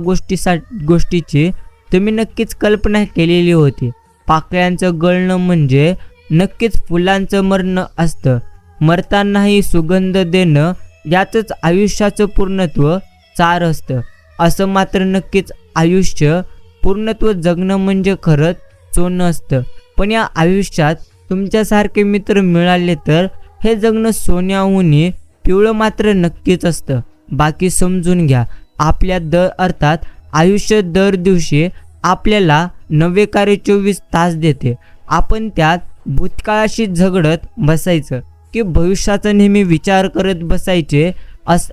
गोष्टीची तुम्ही नक्कीच कल्पना केलेली होती. पाकळ्यांचं गळणं म्हणजे नक्कीच फुलांचं मरणं असतं. मरतानाही सुगंध देणं याचंच आयुष्याचं पूर्णत्व सार असतं. असं मात्र नक्कीच आयुष्य पूर्णत्व जगणं म्हणजे खरंच सोनं असतं. पण या आयुष्यात तुमच्यासारखे मित्र मिळाले तर हे जगणं सोन्याहून पिवळं मात्र नक्कीच असतं. बाकी समजून घ्या, आपल्या अर्थात आयुष्य दर दिवशी आपल्याला नवे कार्य 24 तास देते. आपण त्यात भूतकाळाशी झगडत बसायचं की भविष्याचा नेहमी विचार करत बसायचे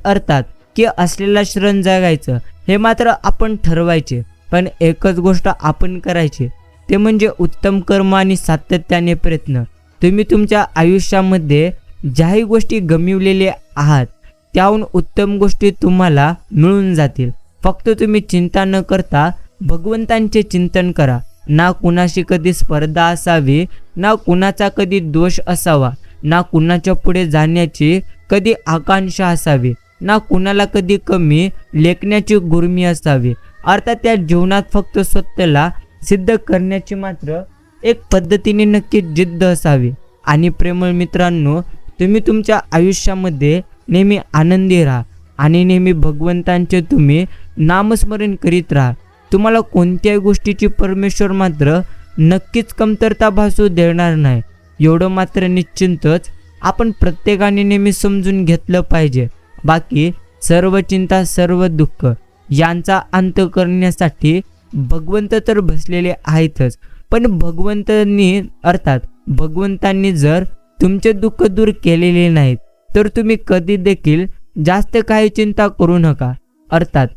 अर्थात की असलेला क्षण जगायचं हे मात्र आपण ठरवायचे. पण एकच गोष्ट आपण करायची, ते म्हणजे उत्तम कर्म आणि सातत्याने प्रयत्न. तुम्ही तुमच्या आयुष्यामध्ये ज्याही गोष्टी गमावलेल्या आहात त्याहून उत्तम गोष्टी तुम्हाला मिळून जातील. फक्त तुम्ही चिंता न करता भगवंतांचे चिंतन करा. ना कुणाशी कधी स्पर्धा असावी, ना कुणाचा कधी दोष असावा, ना कुणाच्या पुढे जाण्याची कधी आकांक्षा असावी, ना कुणाला कधी कमी लेखण्याची गुर्मी असावी. अर्थात त्या जीवनात फक्त स्वतःला सिद्ध करण्याची मात्र एक पद्धतीने नक्कीच जिद्द असावी. आणि प्रेमळ मित्रांनो, तुम्ही तुमच्या आयुष्यामध्ये नेहमी आनंदी राहा आणि नेहमी भगवंतांचे तुम्ही नामस्मरण करीत राहा. तुम्हाला कोणत्याही गोष्टीची परमेश्वर मात्र नक्कीच कमतरता भासू देणार नाही. एवढं मात्र निश्चिंतच आपण प्रत्येकाने नेहमी समजून घेतलं पाहिजे. बाकी सर्व चिंता, सर्व दुःख यांचा अंत करण्यासाठी भगवंत तर बसलेले आहेतच, पण भगवंतांनी जर तुमचे दुःख दूर केलेले नाहीत तर तुम्ही कधी देखील जास्त काही चिंता करू नका. अर्थात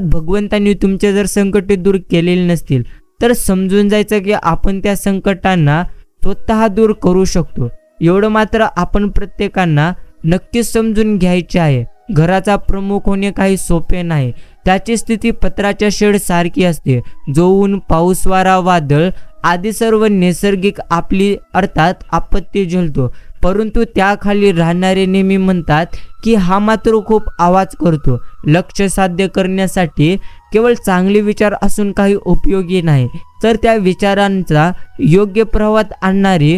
भगवंतांनी तुमचे जर संकटे दूर केलेले नसतील तर समजून जायचं की आपण त्या संकटांना स्वतः दूर करू शकतो. एवढं मात्र आपण प्रत्येकांना नक्कीच समजून घ्यायचे आहे. घराचा प्रमुख होणे काही सोपे नाही. त्याची स्थिती पत्राच्या शेड सारखी असते. जो ऊन, पाऊस, वारा, वादळ आदी सर्व नैसर्गिक आपत्ती झेलतो, परंतु त्याखाली राहणारे नेहमी म्हणतात की हा मात्र खूप आवाज करतो. लक्ष्य साध्य करण्यासाठी केवळ चांगले विचार असून काही उपयोगी नाही, तर त्या विचारांचा योग्य प्रवाहात आणणारी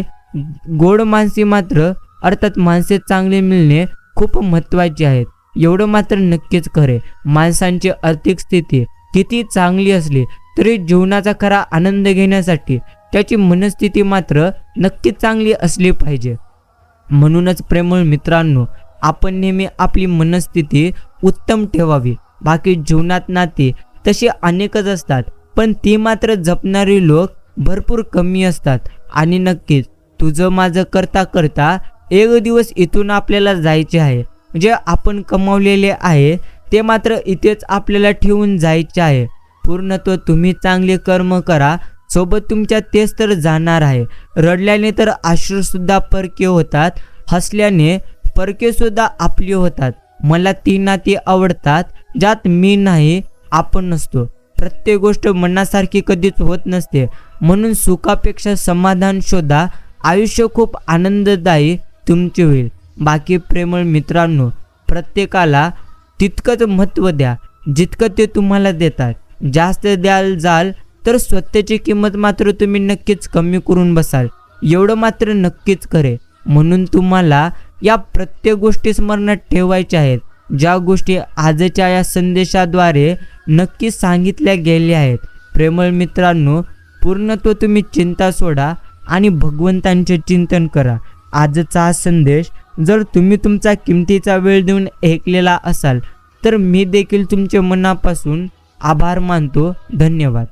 गोड माणसे माणसे चांगले मिळणे खूप महत्त्वाचे आहेत. एवढं मात्र नक्कीच खरे, माणसांची आर्थिक स्थिती किती चांगली असली तरी जीवनाचा खरा आनंद घेण्यासाठी त्याची मनस्थिती मात्र नक्कीच चांगली असली पाहिजे. म्हणूनच प्रेमळ मित्रांनो, आपण नेहमी आपली मनस्थिती उत्तम ठेवावी. बाकी जीवनात नाती तशी अनेकच असतात, पण ती मात्र जपणारी लोक भरपूर कमी असतात. आणि नक्कीच तुझं माझं करता करता एक दिवस इथून आपल्याला जायचे आहे. जे आपण कमावलेले आहे ते मात्र इथेच आपल्याला ठेवून जायचे आहे. पूर्णत्व तुम्ही चांगले कर्म करा, सोबत तुमच्या तेच तर जाणार आहे. रडल्याने तर अश्रूसुद्धा परके होतात, हसल्याने परके सुद्धा आपले होतात. मला ती नाती आवडतात ज्यात मी नाही, आपण नसतो. प्रत्येक गोष्ट मनासारखी कधीच होत नसते, म्हणून सुखापेक्षा समाधान शोधा. आयुष्य खूप आनंददायी तुमचे होईल. बाकी प्रेमळ मित्रांनो, प्रत्येकाला तितकंच महत्त्व द्या जितकं ते तुम्हाला देतात. जास्त द्याल जाल तर स्वतःची किंमत मात्र तुम्ही नक्कीच कमी करून बसाल. एवढं मात्र नक्कीच खरे. म्हणून तुम्हाला या प्रत्येक गोष्टी स्मरणात ठेवायच्या आहेत, ज्या गोष्टी आजच्या या संदेशाद्वारे नक्की सांगितल्या गेल्या आहेत. प्रेमळ मित्रांनो, पूर्णत्व तुम्ही चिंता सोडा आणि भगवंतांचे चिंतन करा. आजचा हा संदेश जर तुम्ही तुमचा किमतीचा वेळ देऊन ऐकलेला असाल तर मी देखील तुमचे मनापासून आभार मानतो. धन्यवाद.